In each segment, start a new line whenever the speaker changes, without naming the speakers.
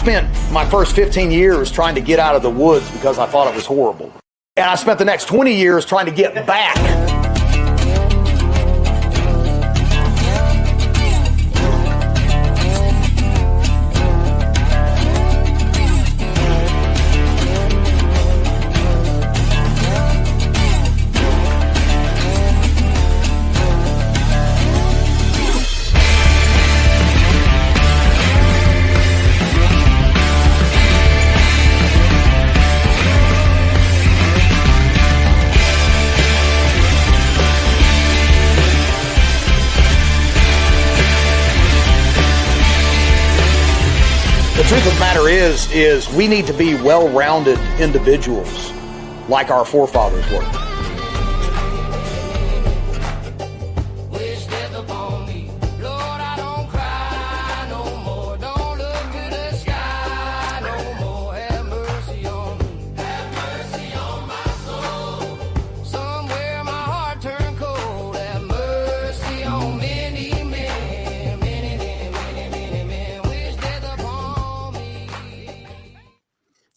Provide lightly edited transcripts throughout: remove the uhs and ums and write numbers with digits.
spent my first 15 years trying to get out of the woods because I thought it was horrible. And I spent the next 20 years trying to get back. The truth of the matter is we need to be well-rounded individuals like our forefathers were.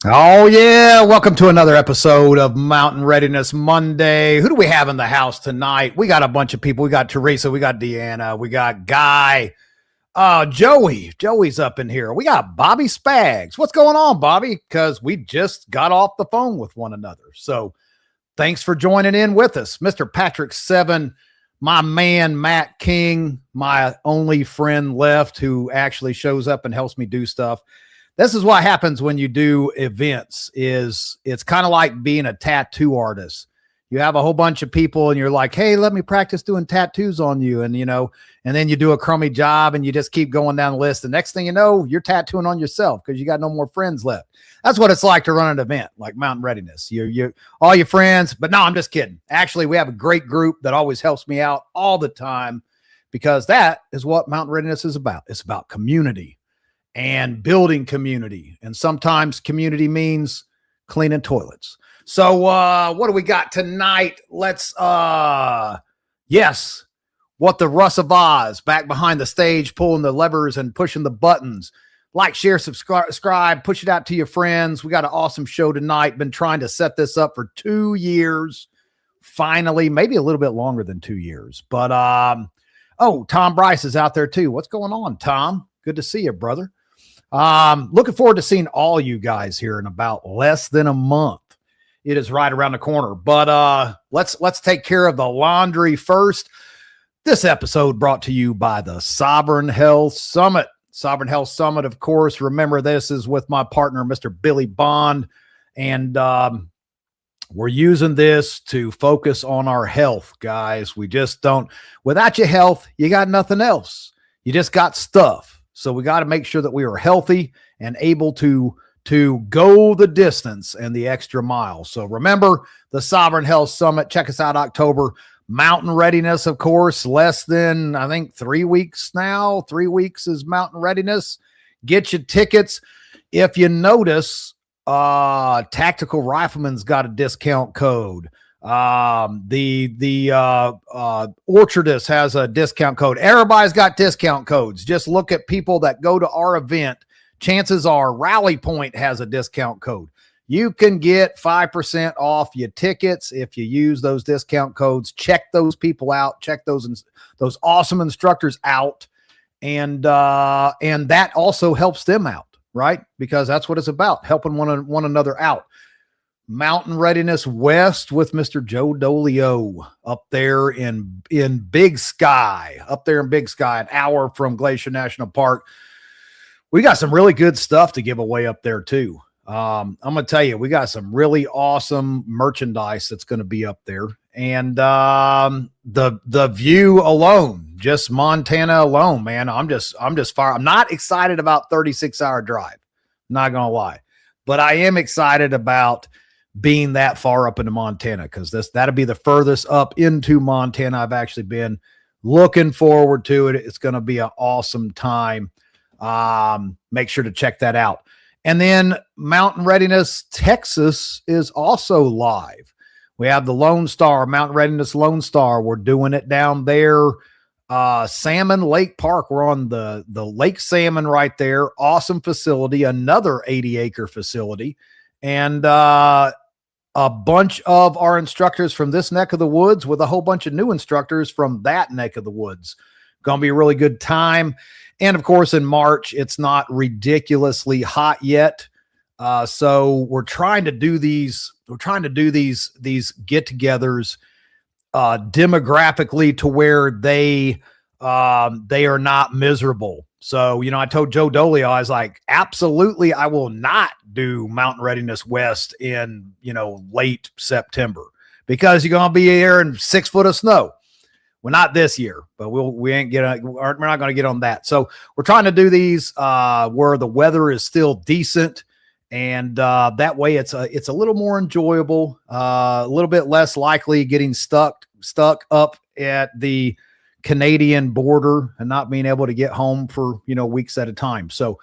Oh, yeah. Welcome to another episode of Mountain Readiness Monday. Who do we have in the house tonight? We got a bunch of people. We got Teresa. We got Deanna. We got Guy. Joey. Joey's up in here. We got Bobby Spags. What's going on, Bobby? Because we just got off the phone with one another. So thanks for joining in with us. Mr. Patrick Seven, my man, Matt King, my only friend left who actually shows up and helps me do stuff. This is what happens when you do events. It's kind of like being a tattoo artist. You have a whole bunch of people and you're like, hey, let me practice doing tattoos on you. And, and then you do a crummy job and you just keep going down the list. The next thing you know, you're tattooing on yourself because you got no more friends left. That's what it's like to run an event like Mountain Readiness. You all your friends, but no, I'm just kidding. Actually, we have a great group that always helps me out all the time because that is what Mountain Readiness is about. It's about community and building community. And sometimes community means cleaning toilets. So what do we got tonight? Let's, yes, what the Russ of Oz, back behind the stage, pulling the levers and pushing the buttons. Like, share, subscribe, push it out to your friends. We got an awesome show tonight. Been trying to set this up for 2 years. Finally, maybe a little bit longer than 2 years. But, Tom Bryce is out there too. What's going on, Tom? Good to see you, brother. Looking forward to seeing all you guys here in about less than a month. It is right around the corner, but let's take care of the laundry first. This episode brought to you by the Sovereign Health Summit. Sovereign Health Summit, of course. Remember, this is with my partner, Mr. Billy Bond, and we're using this to focus on our health, guys. We just don't. Without your health, you got nothing else. You just got stuff. So we got to make sure that we are healthy and able to go the distance and the extra mile. So remember the Sovereign Health Summit. Check us out October. Mountain Readiness, of course, less than, I think, 3 weeks now. 3 weeks is Mountain Readiness. Get your tickets. If you notice, Tactical Rifleman's got a discount code. The Orchardist has a discount code. Everybody's got discount codes. Just look at people that go to our event. Chances are Rally Point has a discount code. You can get 5% off your tickets if you use those discount codes. Check those people out. Check those awesome instructors out. And that also helps them out, right? Because that's what it's about, helping one another out. Mountain Readiness West with Mr. Joe Dolio up there in Big Sky, an hour from Glacier National Park. We got some really good stuff to give away up there too. I'm going to tell you, we got some really awesome merchandise that's going to be up there. And the view alone, just Montana alone, man, I'm just fired. I'm not excited about 36-hour drive. Not going to lie. But I am excited about being that far up into Montana, because that'll be the furthest up into Montana I've actually been. Looking forward to it. It's going to be an awesome time. Make sure to check that out. And then Mountain Readiness Texas is also live. We have the Lone Star, Mountain Readiness Lone Star. We're doing it down there Salmon Lake Park. We're on the Lake Salmon right there. Awesome facility, another 80-acre facility. And a bunch of our instructors from this neck of the woods with a whole bunch of new instructors from that neck of the woods. Going to be a really good time. And of course, in March, it's not ridiculously hot yet. So we're trying to do these get-togethers demographically to where they are not miserable. So, you know, I told Joe Dolio, I was like, absolutely, I will not do Mountain Readiness West in, you know, late September, because you're going to be here in 6 foot of snow. Well, not this year, but we're not going to get on that. So we're trying to do these where the weather is still decent. And that way it's a little more enjoyable, a little bit less likely getting stuck up at the Canadian border and not being able to get home for, you know, weeks at a time. So,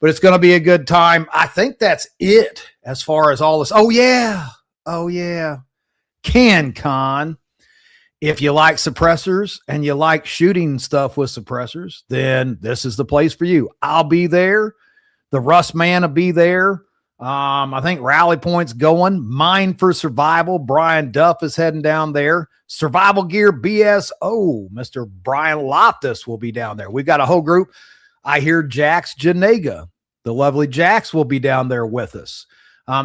but it's going to be a good time. I think that's it as far as all this. Oh yeah. CanCon. If you like suppressors and you like shooting stuff with suppressors, then this is the place for you. I'll be there. The Russ man will be there. I think Rally Point's going. Mine for Survival. Brian Duff is heading down there. Survival Gear BSO. Mr. Brian Loftus will be down there. We've got a whole group. I hear Jax Janega, the lovely Jax, will be down there with us.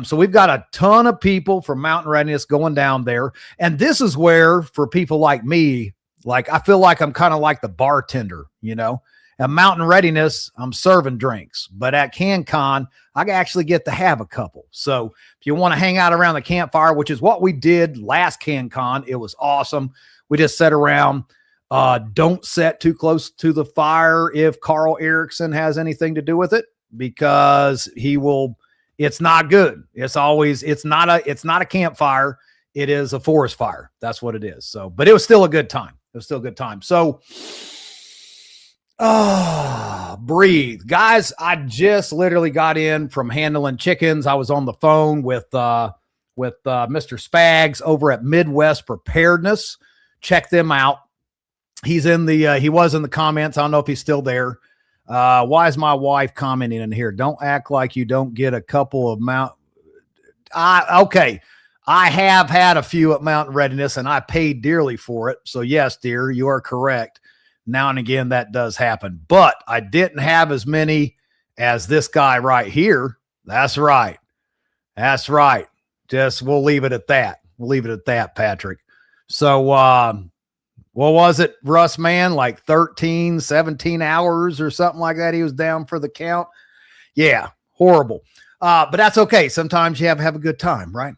So we've got a ton of people from Mountain Readiness going down there. And this is where, for people like me, like I feel like I'm kind of like the bartender, you know. At Mountain Readiness, I'm serving drinks, but at CanCon, I actually get to have a couple. So if you want to hang out around the campfire, which is what we did last CanCon, it was awesome. We just sat around. Don't set too close to the fire if Carl Erickson has anything to do with it, because he will. It's not good. It's not a campfire. It is a forest fire. That's what it is. So, but it was still a good time. So, breathe, guys. I just literally got in from handling chickens. I was on the phone with Mr. Spags over at Midwest Preparedness. Check them out. He was in the comments. I don't know if he's still there. Why is my wife commenting in here? Don't act like you don't get a couple of okay. I have had a few at Mountain Readiness and I paid dearly for it. So yes, dear, you are correct. Now and again, that does happen, but I didn't have as many as this guy right here. That's right. We'll leave it at that. Patrick. So, what was it, Russ, man? Like 13, 17 hours or something like that. He was down for the count. Yeah. Horrible. But that's okay. Sometimes you have a good time, right?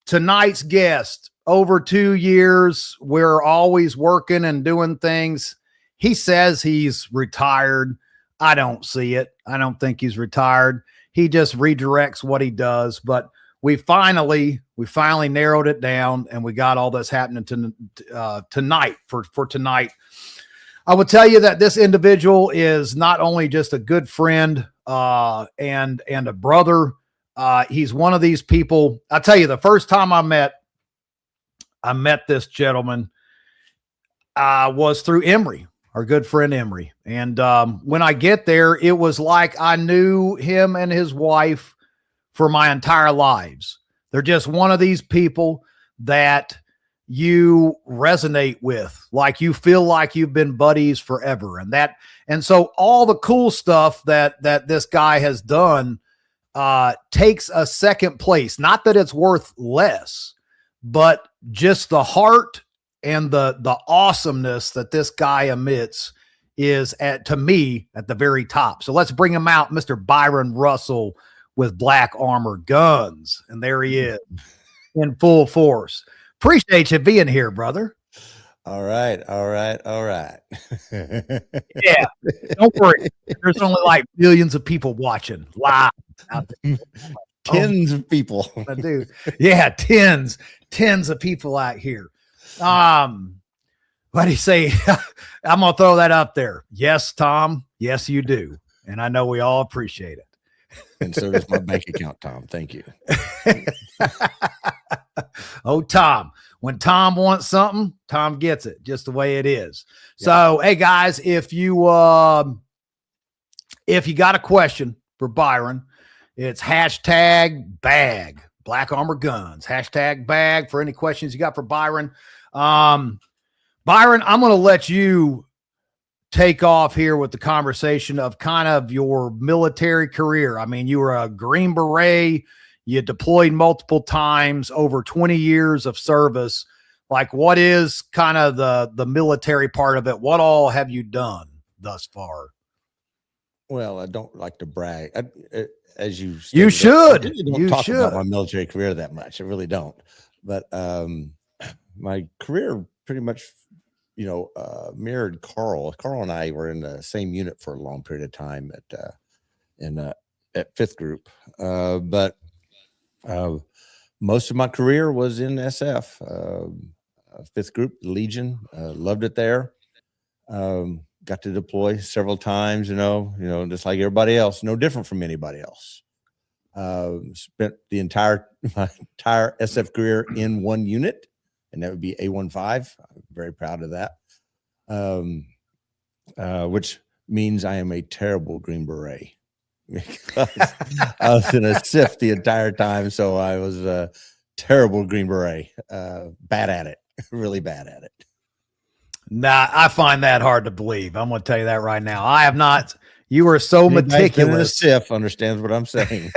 Tonight's guest, over 2 years, we're always working and doing things. He says he's retired. I don't see it. I don't think he's retired. He just redirects what he does, but we finally narrowed it down, and we got all this happening tonight for tonight. I will tell you that this individual is not only just a good friend and a brother. He's one of these people. I'll tell you, the first time I met this gentleman was through Emery, our good friend Emery. And when I get there, it was like I knew him and his wife for my entire lives. They're just one of these people that you resonate with, like you feel like you've been buddies forever. And so all the cool stuff that this guy has done takes a second place. Not that it's worth less, but just the heart and the awesomeness that this guy emits is to me at the very top. So let's bring him out, Mr. Byron Russell with Black Armor Guns. And there he is in full force. Appreciate you being here, brother.
All right.
Yeah. Don't worry. There's only like billions of people watching live out there.
Tens of people.
I do. Yeah, tens of people out here. What do you say? I'm gonna throw that up there. Yes, Tom. Yes, you do. And I know we all appreciate it.
And so does my bank account, Tom. Thank you.
Oh, Tom. when Tom wants something, Tom gets it, just the way it is.
Yeah.
So, hey guys, if you got a question for Byron, it's #bag Black Armor Guns, #bag for any questions you got for Byron. Byron, I'm going to let you take off here with the conversation of kind of your military career. I mean, you were a Green Beret, you deployed multiple times, over 20 years of service. Like, what is kind of the military part of it? What all have you done thus far?
Well, I don't like to brag. As you stated,
You should.
I really don't talk about my military career that much. I really don't. But my career pretty much, mirrored Carl. Carl and I were in the same unit for a long period of time at 5th Group. But most of my career was in SF, 5th Group, Legion. Loved it there. Got to deploy several times, just like everybody else, no different from anybody else. Spent my entire SF career in one unit, and that would be A15. I'm very proud of that. Which means I am a terrible Green Beret because I was in a SIF the entire time. So I was a terrible Green Beret, bad at it, really bad at it.
Nah, I find that hard to believe. I'm going to tell you that right now. I have not. You are so meticulous.
SIF understands what I'm saying.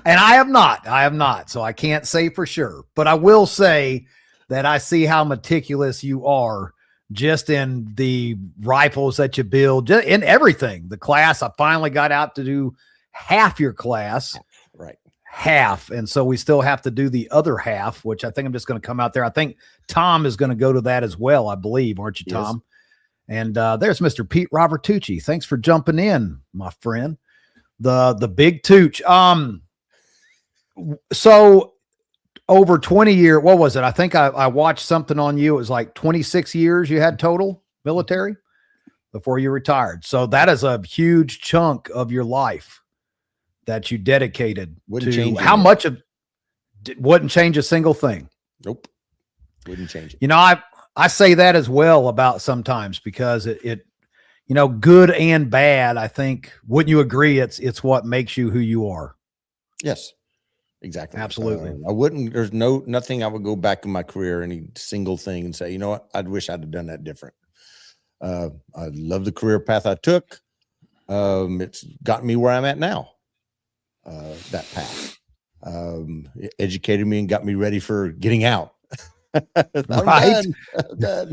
And I have not. So I can't say for sure, but I will say that I see how meticulous you are just in the rifles that you build, just in everything. The class, I finally got out to do half your class.
Right.
Half. And so we still have to do the other half, which I think I'm just going to come out there. I think Tom is going to go to that as well, I believe. Aren't you, Tom? Yes. And there's Mr. Pete Robertucci. Thanks for jumping in, my friend. The big Tooch. So over 20 years, what was it? I think I watched something on you. It was like 26 years you had total military before you retired. So that is a huge chunk of your life that you dedicated to. How much of wouldn't change a single thing?
Nope. Wouldn't change it.
I say that as well about sometimes because it good and bad. I think, wouldn't you agree? It's what makes you who you are.
Yes, exactly.
Absolutely.
I wouldn't, there's nothing I would go back in my career, any single thing and say, you know what? I'd wish I'd have done that different. I love the career path I took. It's gotten me where I'm at now. That path it educated me and got me ready for getting out.
Right.
I'm done.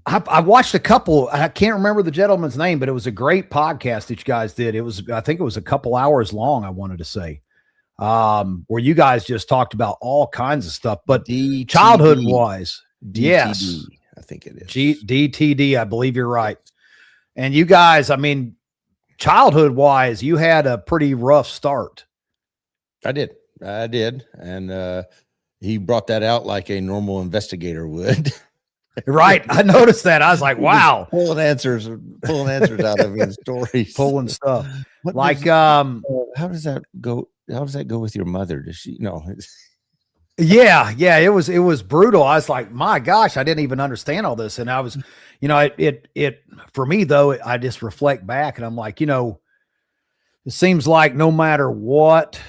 I watched a couple. I can't remember the gentleman's name, but it was a great podcast that you guys did. I think it was a couple hours long. I wanted to say, where you guys just talked about all kinds of stuff, but childhood wise, yes,
I think it is
DTD. I believe you're right. And you guys, I mean, childhood wise, you had a pretty rough start.
I did. And he brought that out like a normal investigator would.
Right. I noticed that. I was like, wow.
Pulling answers out of his stories.
Pulling stuff.
How does that go? How does that go with your mother? Does she know?
Yeah. It was brutal. I was like, my gosh, I didn't even understand all this. And I was, it for me though, I just reflect back and I'm like, it seems like no matter what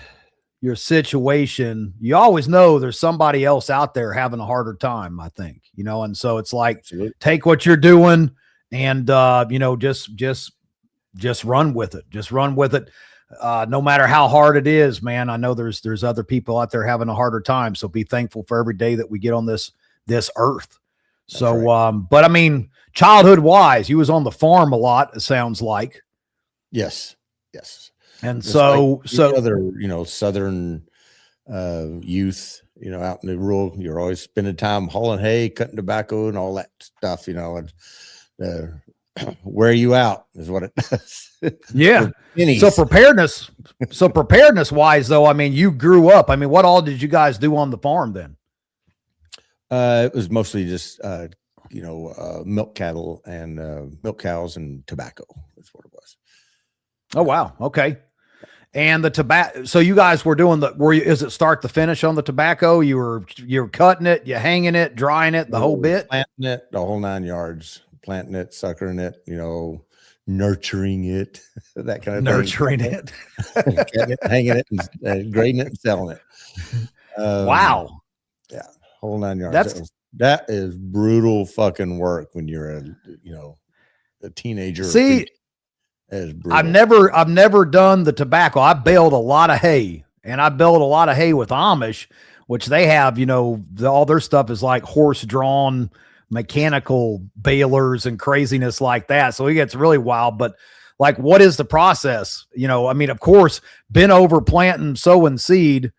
your situation, you always know there's somebody else out there having a harder time, I think, and so it's like, absolutely, take what you're doing and, just run with it. Just run with it. No matter how hard it is, man, I know there's other people out there having a harder time. So be thankful for every day that we get on this earth. That's so, right. But I mean, childhood wise, you was on the farm a lot, it sounds like.
Yes.
And just so
other, Southern youth, out in the rural, you're always spending time hauling hay, cutting tobacco and all that stuff, and wear you out is what it does.
Yeah. So preparedness wise though, I mean, you grew up, I mean, what all did you guys do on the farm then?
It was mostly just, milk cattle and milk cows and tobacco is what it was.
Oh, wow. Okay. And the tobacco. So you guys were doing is it start to finish on the tobacco? You're cutting it, you hanging it, drying it, the whole bit,
planting it, the whole 9 yards, planting it, suckering it, nurturing it, that kind of
nurturing
thing.
it,
hanging it, and grading it and selling it.
Wow.
Yeah. Whole 9 yards. That is brutal fucking work when you're a teenager.
See,
I've
never done the tobacco. I baled a lot of hay, and I baled a lot of hay with Amish, which they have, all their stuff is like horse drawn mechanical balers and craziness like that. So it gets really wild, but like, what is the process? Of course, been over planting, sowing seed.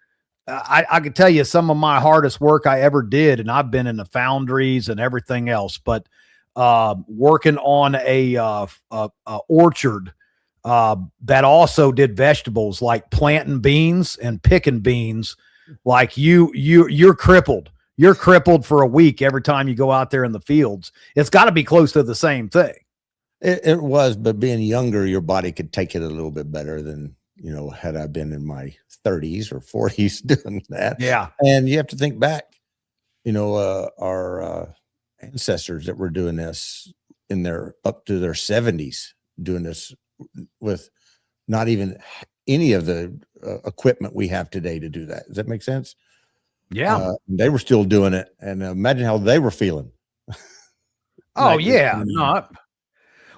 I could tell you some of my hardest work I ever did, and I've been in the foundries and everything else, but working on a orchard that also did vegetables, like planting beans and picking beans. Like you're crippled. You're crippled for a week every time you go out there in the fields. It's got to be close to the same thing.
It was, but being younger, your body could take it a little bit better than, had I been in my 30s or 40s doing that.
Yeah.
And you have to think back, our ancestors that were doing this up to their 70s, doing this with not even any of the equipment we have today to do that. Does that make sense?
Yeah.
They were still doing it, and imagine how they were feeling.
Oh yeah. No.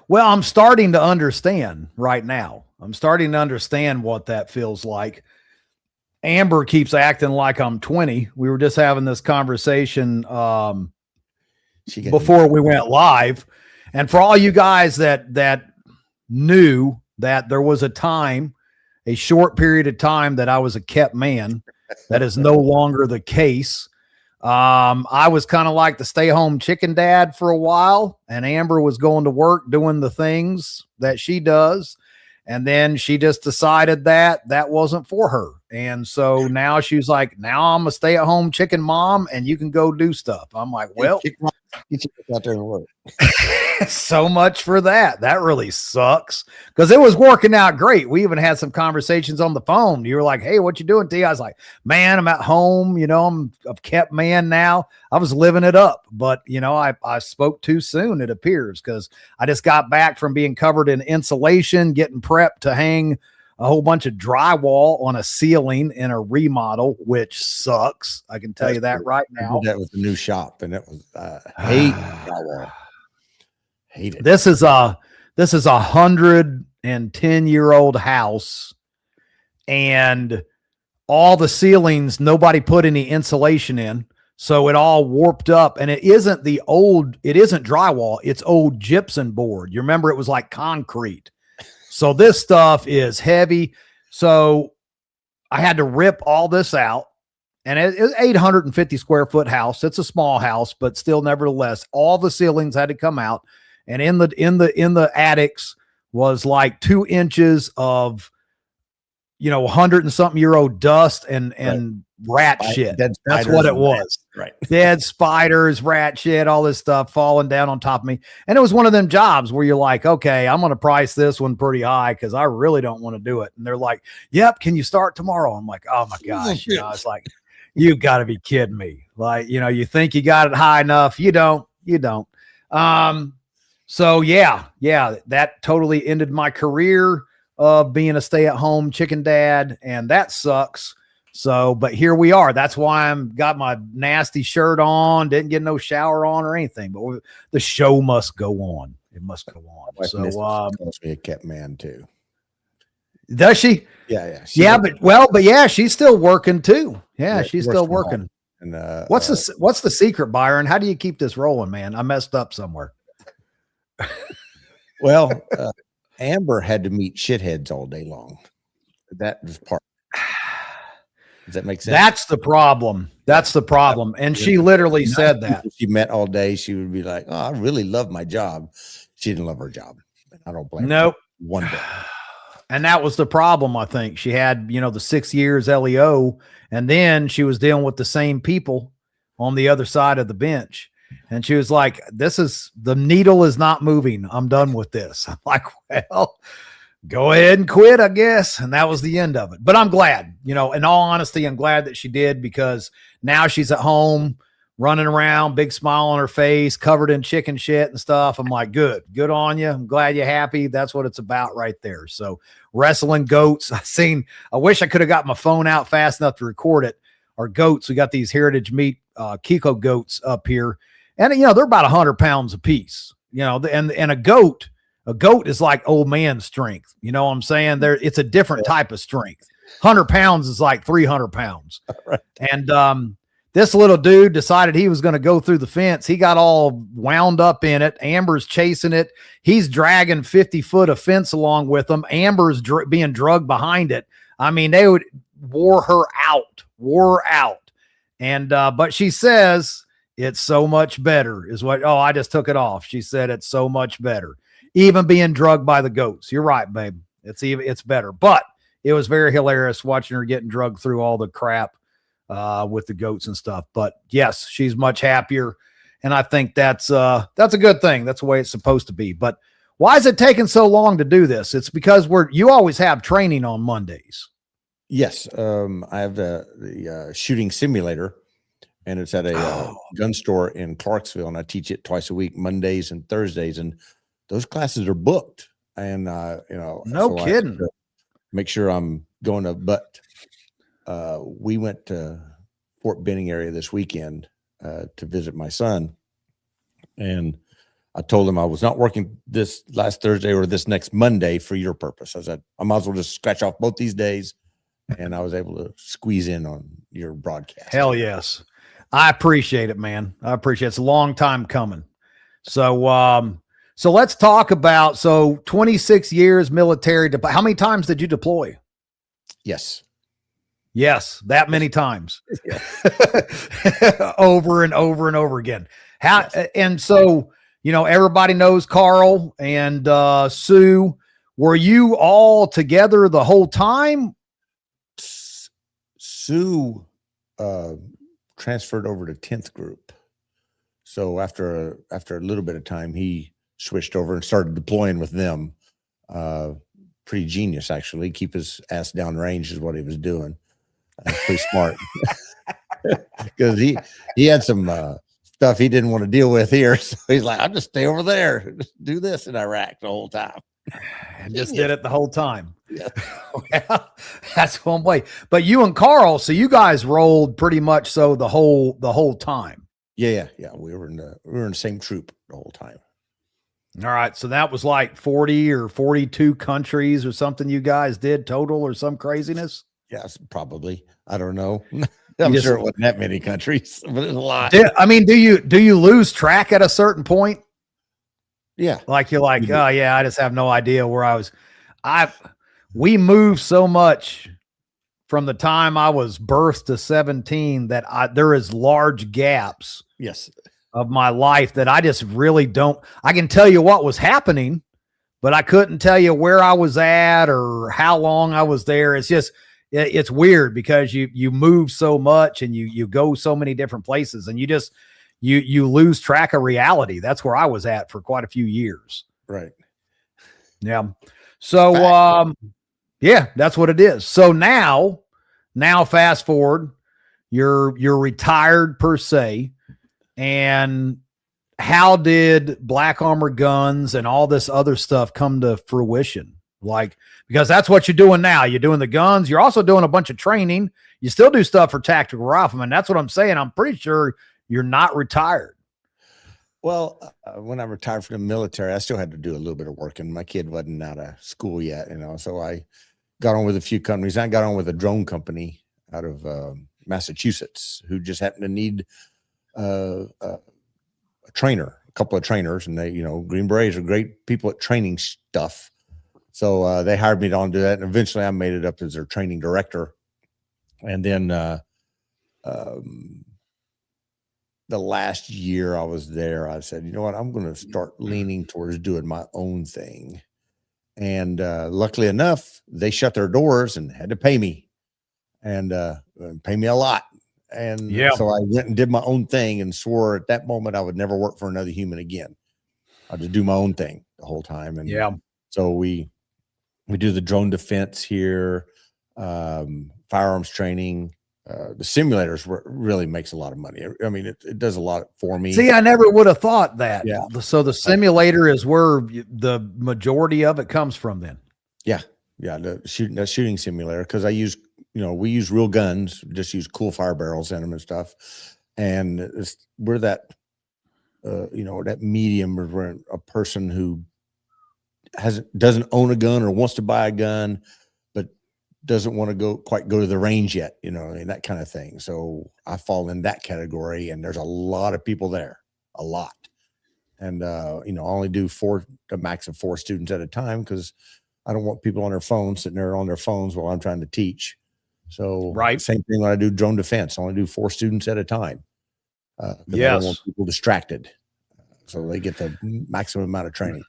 Well, I'm starting to understand right now. I'm starting to understand what that feels like. Amber keeps acting like I'm 20. We were just having this conversation before we went live. And for all you guys that knew that there was a short period of time that I was a kept man, that is no longer the case. I was kind of like the stay-home chicken dad for a while, and Amber was going to work doing the things that she does. And then she just decided that wasn't for her. And so now she's like, now I'm a stay-at-home chicken mom, and you can go do stuff. I'm like, well,
get out there and work.
So much for that. That really sucks, because it was working out great. We even had some conversations on the phone. You were like, hey, what you doing, T? I was like, man, I'm at home. I'm a kept man now. I was living it up, but I spoke too soon, it appears, because I just got back from being covered in insulation, getting prepped to hang a whole bunch of drywall on a ceiling in a remodel, which sucks. I can tell you that right now.
That was a new shop, and it was hate drywall. Hate it.
This is a 110-year-old house, and all the ceilings, nobody put any insulation in, so it all warped up. And it isn't drywall, it's old gypsum board. You remember, it was like concrete. So this stuff is heavy. So I had to rip all this out, and it's 850 square foot house. It's a small house, but still, nevertheless, all the ceilings had to come out. And in the attics was like 2 inches of, 100 and something year old dust and rat shit. That's what it was.
Right.
Dead spiders, rat shit, all this stuff falling down on top of me. And it was one of them jobs where you're like, okay, I'm going to price this one pretty high, because I really don't want to do it. And they're like, yep, can you start tomorrow? I'm like, oh my gosh. It's like, you got to be kidding me. Like, you think you got it high enough. You don't. So yeah, that totally ended my career of being a stay-at-home chicken dad, and that sucks. So, but here we are. That's why I'm got my nasty shirt on, didn't get no shower on or anything, but the show must go on. It must go on. So,
must be a kept man too.
Does she?
Yeah.
But yeah, she's still working too. Yeah, she's still working.
And
what's the secret, Byron? How do you keep this rolling, man? I messed up somewhere.
Well, Amber had to meet shitheads all day long. That was part. Does that make sense?
That's the problem. And she literally said that.
If she met all day, she would be like, oh, I really love my job. She didn't love her job. I don't blame her. One bit.
And that was the problem, I think. She had, the 6 years LEO, and then she was dealing with the same people on the other side of the bench. And she was like, the needle is not moving. I'm done with this. I'm like, well, go ahead and quit, I guess. And that was the end of it. But I'm glad, in all honesty, I'm glad that she did, because now she's at home running around, big smile on her face, covered in chicken shit and stuff. I'm like, good on you. I'm glad you're happy. That's what it's about right there. So wrestling goats. I wish I could have got my phone out fast enough to record it. Our goats, we got these heritage meat, Kiko goats up here. And, they're about 100 pounds a piece, and a goat is like old man strength. You know what I'm saying? It's a different type of strength. 100 pounds is like 300 pounds.
Right.
And, this little dude decided he was going to go through the fence. He got all wound up in it. Amber's chasing it. He's dragging 50 foot of fence along with him. Amber's being drugged behind it. I mean, they wore her out. And, but she says it's so much better I just took it off. She said, it's so much better. Even being drugged by the goats. You're right, babe. It's better, but it was very hilarious watching her getting drugged through all the crap with the goats and stuff. But yes, she's much happier. And I think that's a good thing. That's the way it's supposed to be. But why is it taking so long to do this? It's because you always have training on Mondays.
Yes. I have the shooting simulator, and it's at a gun store in Clarksville, and I teach it twice a week, Mondays and Thursdays. And those classes are booked. And,
no
so
kidding.
Make sure I'm going to, but we went to Fort Benning area this weekend to visit my son, and I told him I was not working this last Thursday or this next Monday for your purpose. I said I might as well just scratch off both these days, and I was able to squeeze in on your broadcast.
Hell yes, I appreciate it, man. I appreciate it. It's a long time coming. So so let's talk about 26 years military. How many times did you deploy? Yes, that many times. Over and over and over again. And so, everybody knows Carl and Sue. Were you all together the whole time?
Sue transferred over to 10th group. So after a little bit of time, he switched over and started deploying with them. Pretty genius, actually. Keep his ass down range is what he was doing. Pretty smart, because he had some stuff he didn't want to deal with here. So he's like, I'll just stay over there, just do this in Iraq the whole time.
And just did it the whole time. Yeah. Well, that's one way. But you and Carl, so you guys rolled pretty much so the whole time.
Yeah. We were in the same troop the whole time.
All right. So that was like 40 or 42 countries or something you guys did total, or some craziness.
Yes, probably. I don't know. I'm sure it wasn't that many countries, but it's a lot.
Do you lose track at a certain point?
Yeah.
Like you're like, oh yeah, I just have no idea where I was. We moved so much from the time I was birthed to 17 that there is large gaps.
Yes.
Of my life that I just really don't. I can tell you what was happening, but I couldn't tell you where I was at or how long I was there. It's just, it's weird because you move so much and you go so many different places, and you lose track of reality. That's where I was at for quite a few years.
Right.
Yeah. So, yeah, that's what it is. So now fast forward, you're retired per se. And how did Black Armor Guns and all this other stuff come to fruition? Like, because that's what you're doing now. You're doing the guns. You're also doing a bunch of training. You still do stuff for tactical riflemen. That's what I'm saying. I'm pretty sure you're not retired.
Well, when I retired from the military, I still had to do a little bit of work, and my kid wasn't out of school yet, so I got on with a few companies. I got on with a drone company out of Massachusetts who just happened to need a couple of trainers, and they, Green Berets are great people at training stuff. So they hired me to do that, and eventually I made it up as their training director. And then the last year I was there, I said, you know what, I'm going to start leaning towards doing my own thing. And luckily enough, they shut their doors and had to pay me, and pay me a lot. And so I went and did my own thing and swore at that moment I would never work for another human again. I'd just do my own thing the whole time. And so we We do the drone defense here, firearms training. The simulators really makes a lot of money. I mean, it does a lot for me.
See, I never would have thought that.
Yeah.
So the simulator is where the majority of it comes from then.
Yeah. Yeah. The shooting simulator. Cause we use real guns, just use cool fire barrels in them and stuff. And we're that, that medium where a person who doesn't own a gun or wants to buy a gun, but doesn't want to quite go to the range yet, and that kind of thing. So I fall in that category, and there's a lot of people there, a lot. And, I only do a max of 4 students at a time, because I don't want people on their phones sitting there on their phones while I'm trying to teach. So same thing when I do drone defense, I only do 4 students at a time. I don't want people distracted. So they get the maximum amount of training.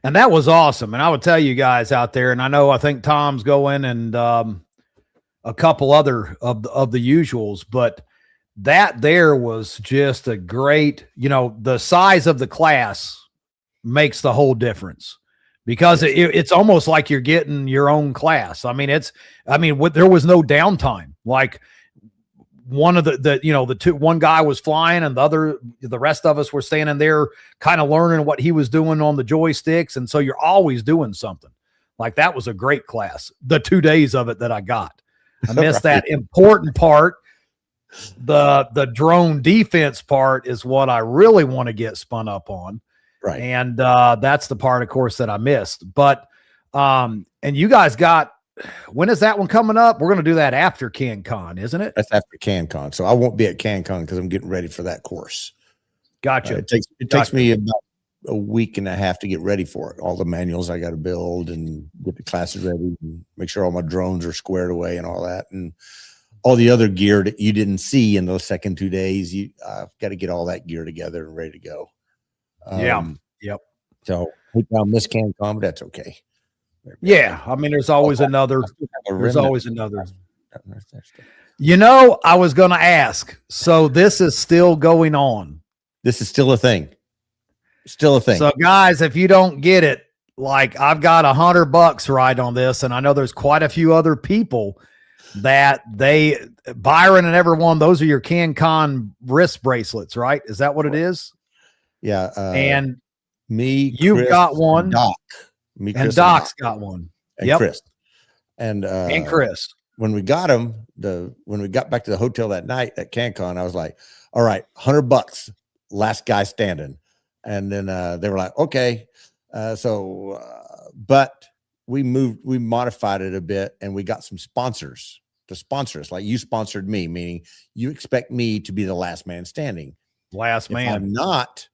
And that was awesome. And I would tell you guys out there, and I think Tom's going and a couple other of the usuals, but that there was just a great, the size of the class makes the whole difference, because it's almost like you're getting your own class. I mean, there was no downtime. Like one of one guy was flying, and the rest of us were standing there kind of learning what he was doing on the joysticks. And so you're always doing something. Like, that was a great class, the 2 days of it that I got. I missed that important part. The drone defense part is what I really want to get spun up on.
Right.
And that's the part, of course, that I missed. But and you guys when is that one coming up? We're going to do that after CanCon, isn't it?
That's after CanCon. So I won't be at CanCon because I'm getting ready for that course.
Gotcha.
It takes me about a week and a half to get ready for it. All the manuals I got to build and get the classes ready and make sure all my drones are squared away and all that. And all the other gear that you didn't see in those second 2 days, I've got to get all that gear together and ready to go.
Yep.
So I'll miss CanCon, but that's okay.
Yeah. I mean, there's always another. There's always another. I was going to ask. So this is still going on.
This is still a thing. Still a thing.
So guys, if you don't get it, like, I've got $100 right on this, and I know there's quite a few other people that Byron and everyone, those are your CanCon wrist bracelets, right? Is that what it is?
Yeah.
And
you've
Chris, got one.
Doc.
And Doc's got one.
And Chris. And
Chris.
When we got them, when we got back to the hotel that night at CanCon, I was like, all right, $100, last guy standing. And then they were like, okay. But we modified it a bit, and we got some sponsors to sponsor us. Like, you sponsored me, meaning you expect me to be the last man standing.
Last man.
If I'm not,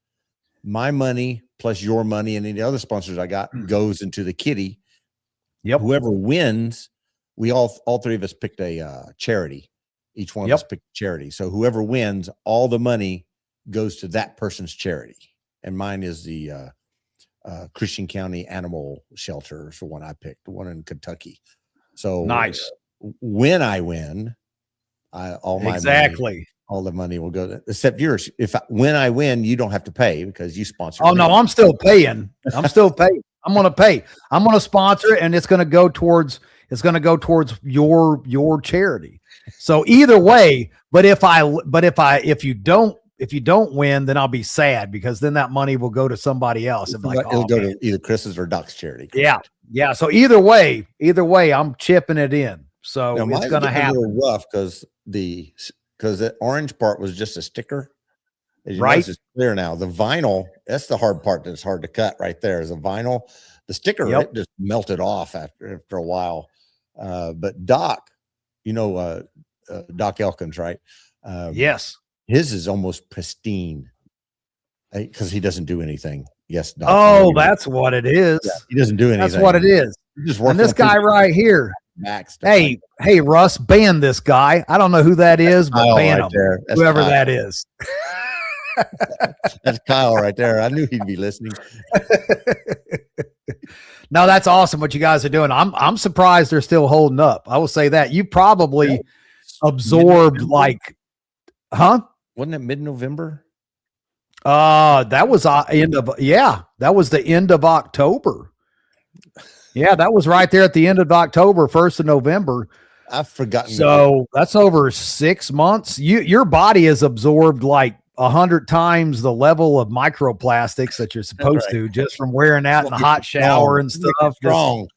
my money plus your money and any other sponsors I got goes into the kitty.
Yep.
Whoever wins, we all 3 of us picked a charity. Each one of us picked a charity. So whoever wins, all the money goes to that person's charity. And mine is the Christian County Animal Shelter. So one I picked, the one in Kentucky. So
nice.
When I win, all my money, all the money will go except yours. When I win, you don't have to pay because you sponsor.
Oh, no, I'm still paying. I'm still paying. I'm going to pay. I'm going to sponsor it, and it's going to go towards your charity. So either way, but if you don't win, then I'll be sad, because then that money will go to somebody else. And
it'll go to either Chris's or Doc's charity.
Correct? Yeah. So either way, I'm chipping it in. So now, it's going to happen.
A little rough because the orange part was just a sticker. As you
right.
Notice, it's clear now. The vinyl, that's the hard part that's hard to cut right there, is the vinyl. The sticker, it just melted off after a while. But Doc, Doc Elkins, right?
Yes.
His is almost pristine because he doesn't do anything. Yes, Doc.
Oh, that's what it is.
Yeah, he doesn't do anything.
That's what it is. And this guy right here. Hey, Russ, ban this guy. I don't know who that is, but ban him. Whoever Kyle. That is.
That's Kyle right there. I knew he'd be listening.
No, that's awesome what you guys are doing. I'm surprised they're still holding up. I will say that. You probably absorbed
Wasn't it mid-November?
That was the end of October. Yeah, that was right there at the end of October, 1st of November.
I've forgotten.
So that's over 6 months. Your body has absorbed like 100 times the level of microplastics that you're supposed to, just from wearing out in the hot shower and stuff.
Strong.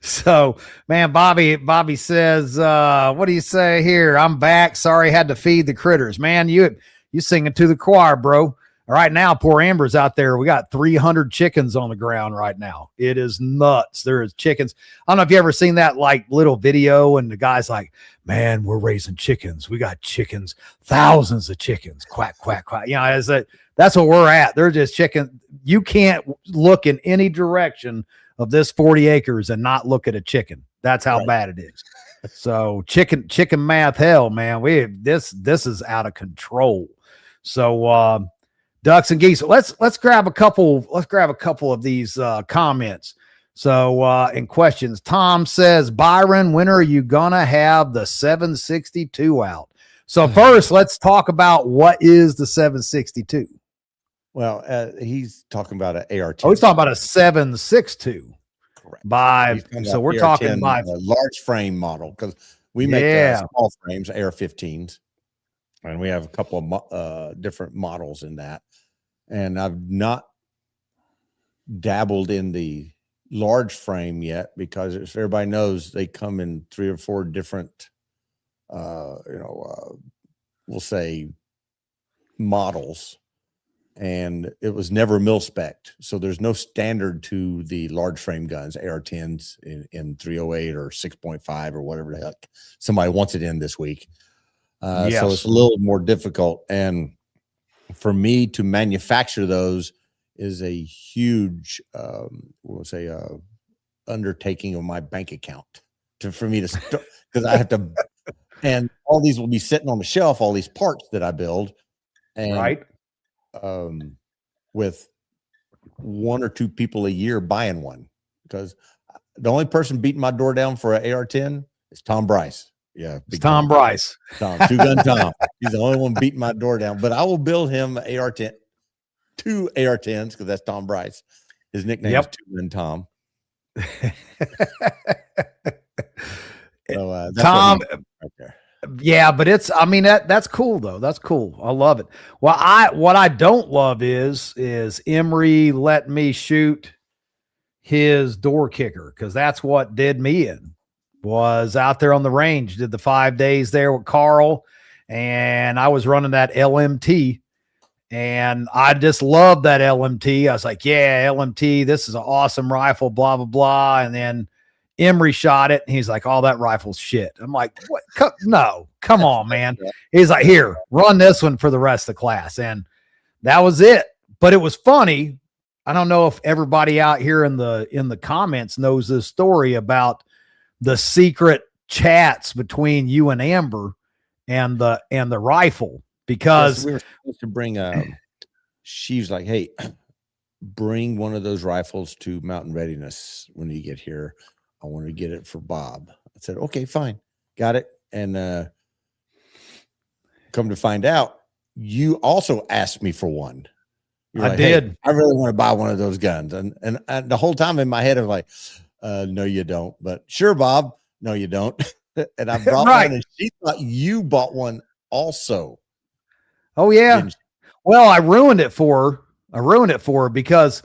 So, man, Bobby says, what do you say here? I'm back. Sorry, had to feed the critters. Man, you singing to the choir, bro. Right now, poor Amber's out there. We got 300 chickens on the ground right now. It is nuts. There is chickens. I don't know if you ever seen that like little video, and the guy's like, man, we're raising chickens. We got chickens, thousands of chickens. Quack, quack, quack. You know, that's what we're at. They're just chicken. You can't look in any direction of this 40 acres and not look at a chicken. That's how bad it is. So chicken math hell, man. This is out of control. So ducks and geese. Let's grab a couple of these comments. So in questions, Tom says, Byron, when are you gonna have the 762 out? So first, let's talk about what is the 762.
Well, he's talking about an AR-10.
Oh, he's talking about a 762.
Correct.
So we're talking by
large frame model, because we make small frames, AR-15s, and we have a couple of different models in that. And I've not dabbled in the large frame yet, because as everybody knows, they come in 3 or 4 different, we'll say models, and it was never mil spec'd. So there's no standard to the large frame guns, AR-10s in 308 or 6.5 or whatever the heck somebody wants it in this week. So it's a little more difficult. And for me to manufacture those is a huge, undertaking of my bank account for me to start, because I have to, and all these will be sitting on the shelf, all these parts that I build, and with 1 or 2 people a year buying one, because the only person beating my door down for an AR-10 is Tom Bryce. Yeah,
it's Tom Bryce.
Tom, Two Gun Tom. He's the only one beating my door down. But I will build him an AR-10, 2 AR-10s, because that's Tom Bryce. His nickname is Two Gun Tom. So that's Tom, right there.
Yeah, but that's cool though. That's cool. I love it. Well, what I don't love is Emery let me shoot his door kicker, because that's what did me in. Was out there on the range, did the 5 days there with Carl, and I was running that LMT, and I just loved that LMT. I was like, yeah, LMT, this is an awesome rifle, blah, blah, blah. And then Emery shot it, and he's like, oh, that rifle's shit. I'm like, what? No, come on, man. He's like, here, run this one for the rest of the class. And that was it. But it was funny. I don't know if everybody out here in the comments knows this story about the secret chats between you and Amber and the rifle, because
we were supposed to bring she was like, hey, bring one of those rifles to Mountain Readiness when you get here. I want to get it for Bob. I said, okay, fine, got it. And come to find out, you also asked me for one.
I did.
Hey, I really want to buy one of those guns. And the whole time in my head, I'm like, no, you don't. But sure, Bob. No, you don't. And I brought one, and she thought you bought one also.
Oh yeah. Well, I ruined it for her because,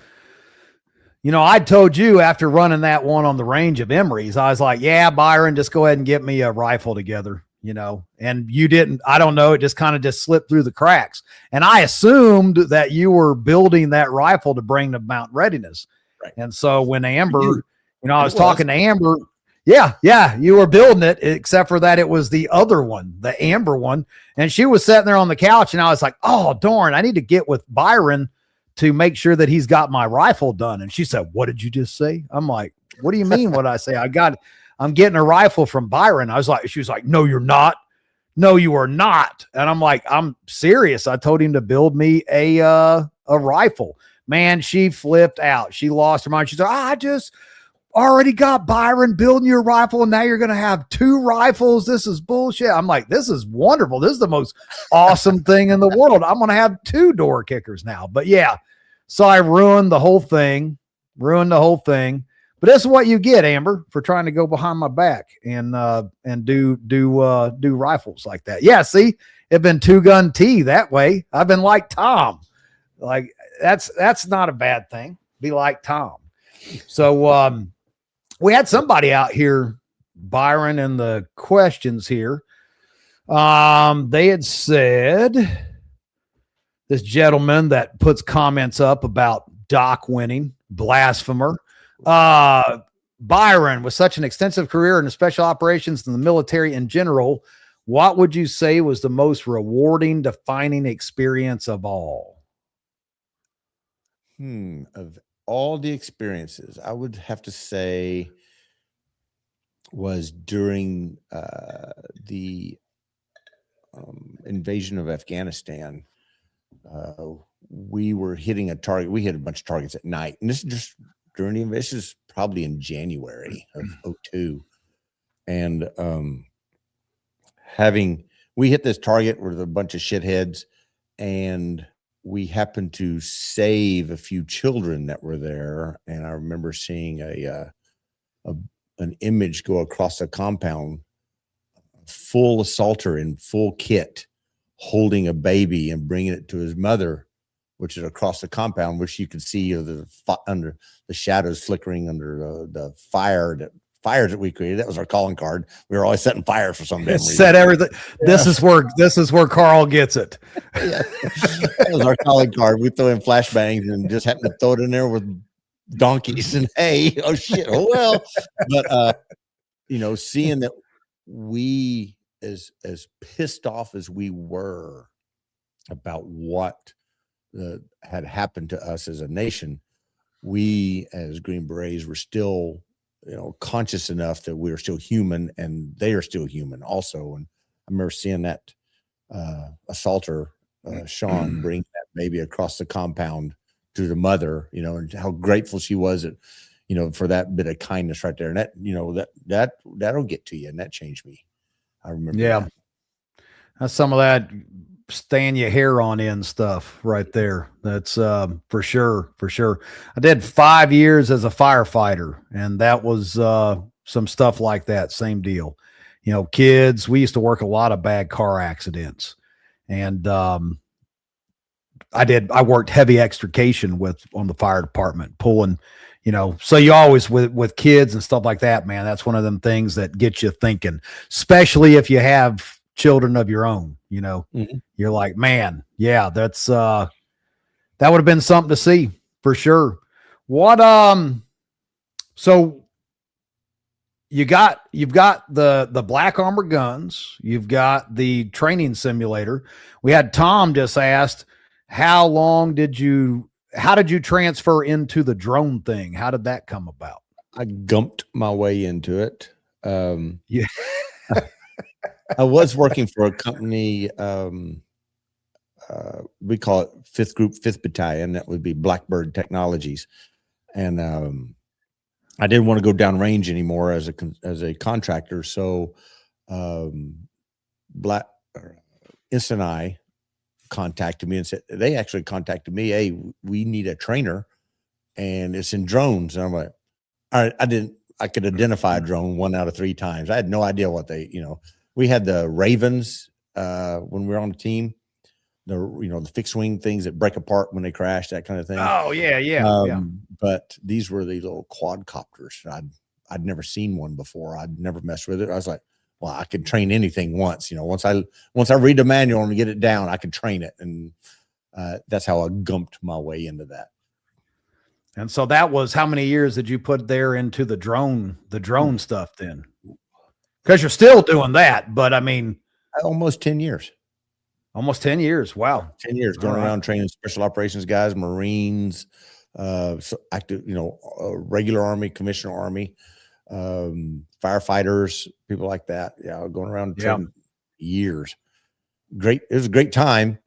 I told you after running that one on the range of Emery's, I was like, yeah, Byron, just go ahead and get me a rifle together, and you didn't. I don't know. It just kind of just slipped through the cracks. And I assumed that you were building that rifle to bring to Mountain Readiness. Right. And so when Amber, I was talking to Amber. Yeah, you were building it, except for that it was the other one, the Amber one. And she was sitting there on the couch, and I was like, oh, darn, I need to get with Byron to make sure that he's got my rifle done. And she said, what did you just say? I'm like, what do you mean what I say? I'm getting a rifle from Byron. She was like, no, you're not. No, you are not. And I'm like, I'm serious. I told him to build me a rifle. Man, she flipped out. She lost her mind. She's like, I just already got Byron building your rifle, and now you're going to have 2 rifles. This is bullshit. I'm like, this is wonderful. This is the most awesome thing in the world. I'm going to have 2 door kickers now. But yeah, so I ruined the whole thing. ruined the whole thing. But this is what you get, Amber, for trying to go behind my back and do rifles like that. Yeah, see, it's been two gun T that way. I've been like Tom. Like that's not a bad thing. Be like Tom. So we had somebody out here, Byron, in the questions here. They had said this gentleman that puts comments up about Doc winning, blasphemer. Byron, with such an extensive career in the special operations and the military in general, what would you say was the most rewarding, defining experience of all?
Of all the experiences, I would have to say was during the invasion of Afghanistan. We were hitting a target. We hit a bunch of targets at night, and this is just during the invasion. This is probably in January of 2002, and we hit this target with a bunch of shitheads, and we happened to save a few children that were there. And I remember seeing an image go across the compound, full assaulter in full kit, holding a baby and bringing it to his mother, which is across the compound, which you could see under the shadows flickering under the fires that we created. That was our calling card. We were always setting fires for some damn reason.
Set everything. Yeah. This is where Carl gets it.
Yeah. That was our calling card. We throw in flashbangs and just happen to throw it in there with donkeys and hay. Oh shit. Oh well. But seeing that we, as pissed off as we were about what had happened to us as a nation, we as Green Berets were still conscious enough that we are still human and they are still human also. And I remember seeing that assaulter Sean bring that baby across the compound to the mother, and how grateful she was at for that bit of kindness right there. And that that'll get to you, and that changed me. I remember.
Yeah, that's some of that staying your hair on end stuff right there. That's for sure. I did 5 years as a firefighter, and that was some stuff like that. Same deal. Kids, we used to work a lot of bad car accidents, and I worked heavy extrication on the fire department, pulling, so you always with kids and stuff like that, man, that's one of them things that gets you thinking, especially if you have children of your own. You're like, man, yeah, that's that would have been something to see for sure. What so you've got the black armor guns, you've got the training simulator. We had Tom just asked, how did you transfer into the drone thing? How did that come about?
I gumped my way into it.
Yeah.
I was working for a company, we call it 5th Group, 5th Battalion. That would be Blackbird Technologies. And I didn't want to go downrange anymore as a contractor. So I contacted me and said, they actually contacted me, hey, we need a trainer, and it's in drones. And I'm like, all right, I could identify a drone 1 out of 3 times. I had no idea what we had the Ravens when we were on the team, the fixed wing things that break apart when they crash, that kind of thing.
Oh yeah.
But these were the little quadcopters. I'd never seen one before. I'd never messed with it. I was like, well, I could train anything once. Once I read the manual and get it down, I could train it. And that's how I gumped my way into that.
And so that was, how many years did you put there into the drone stuff then? Because you're still doing that, but I mean,
almost 10 years.
Almost 10 years. Wow.
10 years going around training special operations guys, Marines, active, regular Army, commissioner Army, firefighters, people like that. Yeah, going around training years. Great. It was a great time,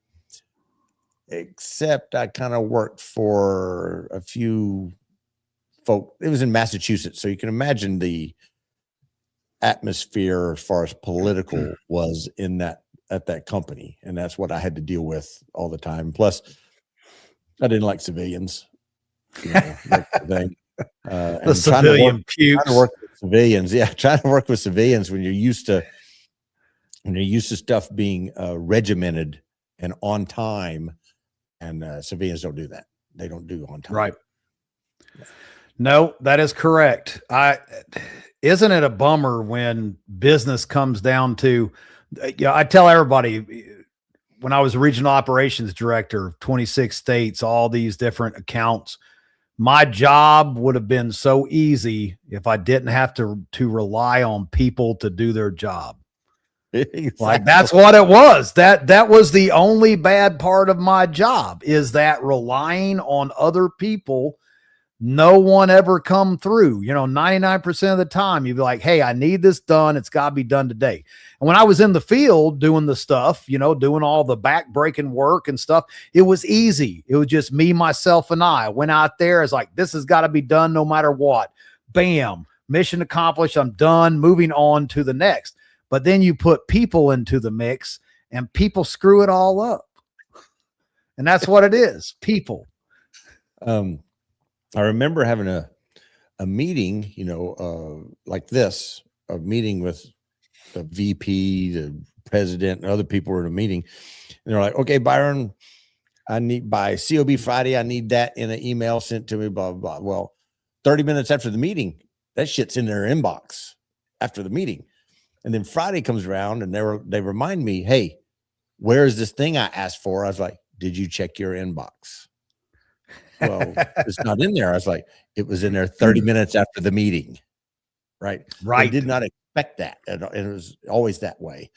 except I kind of worked for a few folk. It was in Massachusetts, so you can imagine the atmosphere as far as political was at that company, and that's what I had to deal with all the time. Plus, I didn't like civilians. you know, that's the thing.
The
And
civilian
trying
pukes.
to work with civilians. Yeah. Trying to work with civilians when you're used to stuff being regimented and on time, and civilians don't do that. They don't do on time.
Right. No, that is correct. Isn't it a bummer when business comes down to, I tell everybody when I was regional operations director of 26 states, all these different accounts, my job would have been so easy if I didn't have to rely on people to do their job.
Exactly.
Like that's what it was. That was the only bad part of my job, is that relying on other people. No one ever come through. 99% of the time you'd be like, hey, I need this done. It's got to be done today. And when I was in the field doing the stuff, doing all the back breaking work and stuff, it was easy. It was just me, myself, and I went out there. It's like, this has got to be done no matter what. Bam, mission accomplished. I'm done, moving on to the next. But then you put people into the mix and people screw it all up. And that's what it is. People.
I remember having a meeting, like this, a meeting with the VP, the president, and other people were in a meeting. And they're like, okay, Byron, I need by COB Friday, I need that in an email sent to me, blah, blah, blah. Well, 30 minutes after the meeting, that shit's in their inbox after the meeting. And then Friday comes around and they remind me, hey, where's this thing I asked for? I was like, did you check your inbox? Well, it's not in there. I was like, it was in there 30 minutes after the meeting. Right.
Right.
They did not expect that. And it was always that way.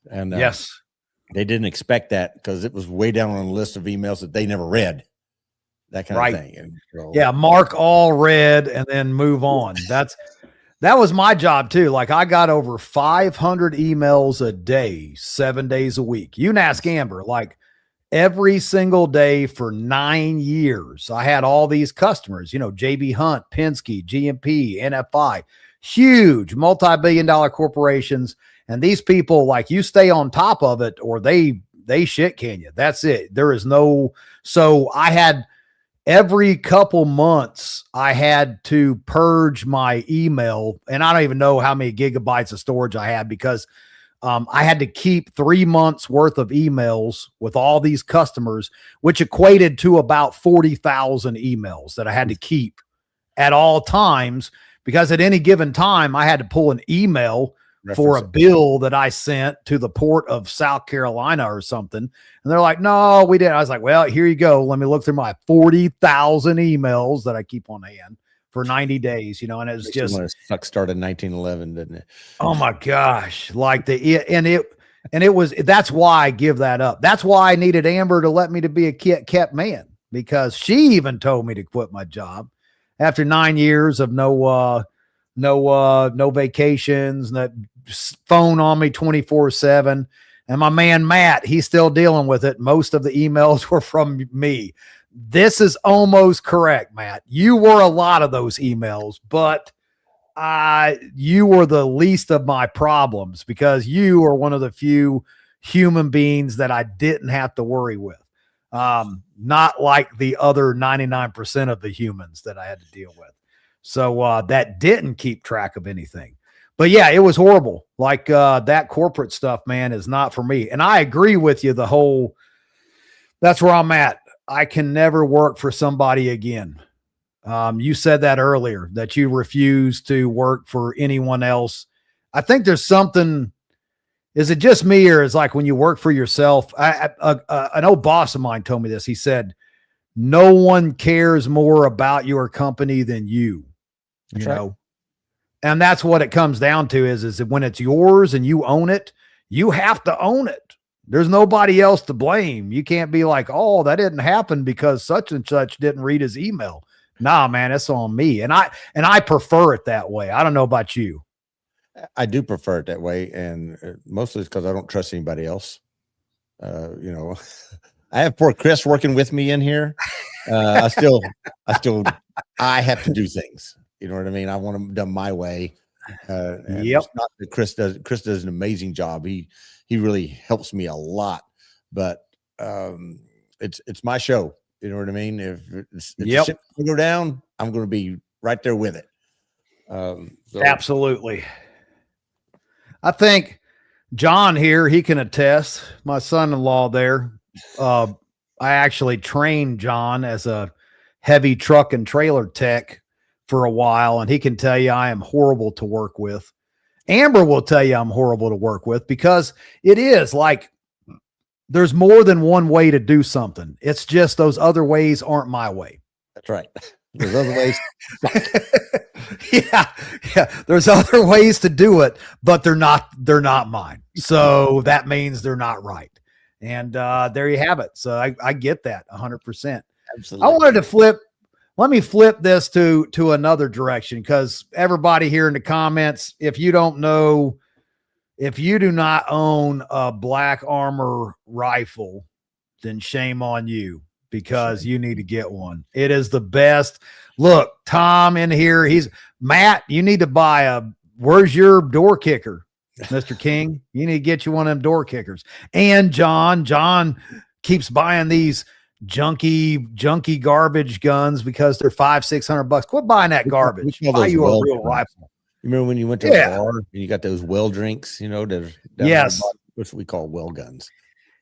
And
yes,
they didn't expect that because it was way down on the list of emails that they never read. That kind of thing. And so,
yeah. Mark all read and then move on. That was my job too. Like I got over 500 emails a day, 7 days a week. You can ask Amber, like, every single day for 9 years. I had all these customers, JB Hunt, Penske, GMP, NFI, huge multi-billion-dollar corporations. And these people, like, you stay on top of it or they shit can you. That's it. There is no, so I had every couple months I had to purge my email, and I don't even know how many gigabytes of storage I had because I had to keep 3 months worth of emails with all these customers, which equated to about 40,000 emails that I had to keep at all times, because at any given time I had to pull an email for a bill that I sent to the port of South Carolina or something. And they're like, no, we didn't. I was like, well, here you go. Let me look through my 40,000 emails that I keep on hand for 90 days, and it's just
suck started in 1911, didn't it?
Oh my gosh. Like that's why I give that up. That's why I needed Amber to let me to be a kept man, because she even told me to quit my job after 9 years of no vacations, that phone on me 24/7. And my man, Matt, he's still dealing with it. Most of the emails were from me. This is almost correct, Matt. You were a lot of those emails, but you were the least of my problems because you are one of the few human beings that I didn't have to worry with. Not like the other 99% of the humans that I had to deal with. So that didn't keep track of anything. But yeah, it was horrible. Like that corporate stuff, man, is not for me. And I agree with you. That's where I'm at. I can never work for somebody again. You said that earlier, that you refuse to work for anyone else. I think there's something, is it just me, or is like when you work for yourself? An old boss of mine told me this. He said, no one cares more about your company than you, you know? And that's what it comes down to is that when it's yours and you own it, you have to own it. There's nobody else to blame. You can't be like, oh, that didn't happen because such and such didn't read his email. Nah, man, it's on me. And I prefer it that way. I don't know about you.
I do prefer it that way. And mostly it's because I don't trust anybody else. I have poor Chris working with me in here. I have to do things. You know what I mean? I want them done my way. Yep. Not that Chris does an amazing job. He really helps me a lot, but it's my show. You know what I mean? If the
Yep.
ship's gonna go down, I'm going to be right there with it. So
Absolutely. I think John here, he can attest. My son-in-law there. I actually trained John as a heavy truck and trailer tech for a while, and he can tell you I am horrible to work with. Amber will tell you I'm horrible to work with because it is like there's more than one way to do something. It's just those other ways aren't my way.
that's right. There's other ways.
Yeah. There's other ways to do it, but they're not mine. So that means they're not right. And there you have it. So I get that 100%.
Absolutely.
I wanted to let me flip this to another direction, because everybody here in the comments, if you don't know, if you do not own a Black Armor rifle, then shame on you, because you need to get one. It is the best. Look, Tom in here, Matt, you need to buy where's your door kicker, Mr. King? You need to get you one of them door kickers. And John keeps buying these junky garbage guns because they're $500-600. Quit buying that garbage. Buy you a real rifle.
You remember when you went to a bar and you got those well drinks,
yes,
which we call well guns.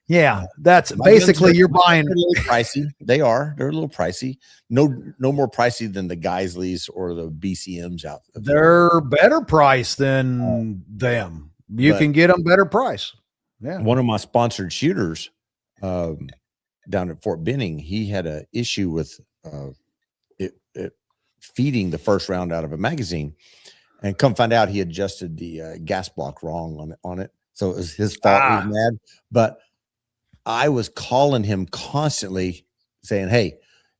Yeah, that's basically you're buying.
They're a little pricey. They're a little pricey. No more pricey than the Geisleys or the BCMs out there.
They're better price than them. You can get them better price. Yeah.
One of my sponsored shooters down at Fort Benning, he had an issue with it feeding the first round out of a magazine, and come find out he adjusted the gas block wrong on it. So it was his fault. He was mad, but I was calling him constantly saying, "Hey,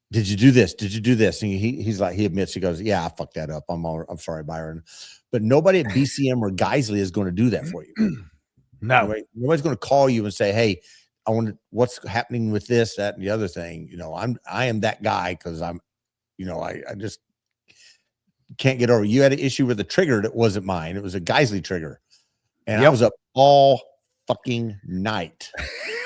did you do this? Did you do this?" And he's like, he admits, he goes, "Yeah, I fucked that up. I'm sorry, Byron." But nobody at BCM or Geisley is going to do that for you.
No,
nobody's going to call you and say, "Hey, I want what's happening with this, that, and the other thing." I am that guy, because I just can't get over. You had an issue with a trigger that wasn't mine. It was a Geisley trigger, and I was up all fucking night.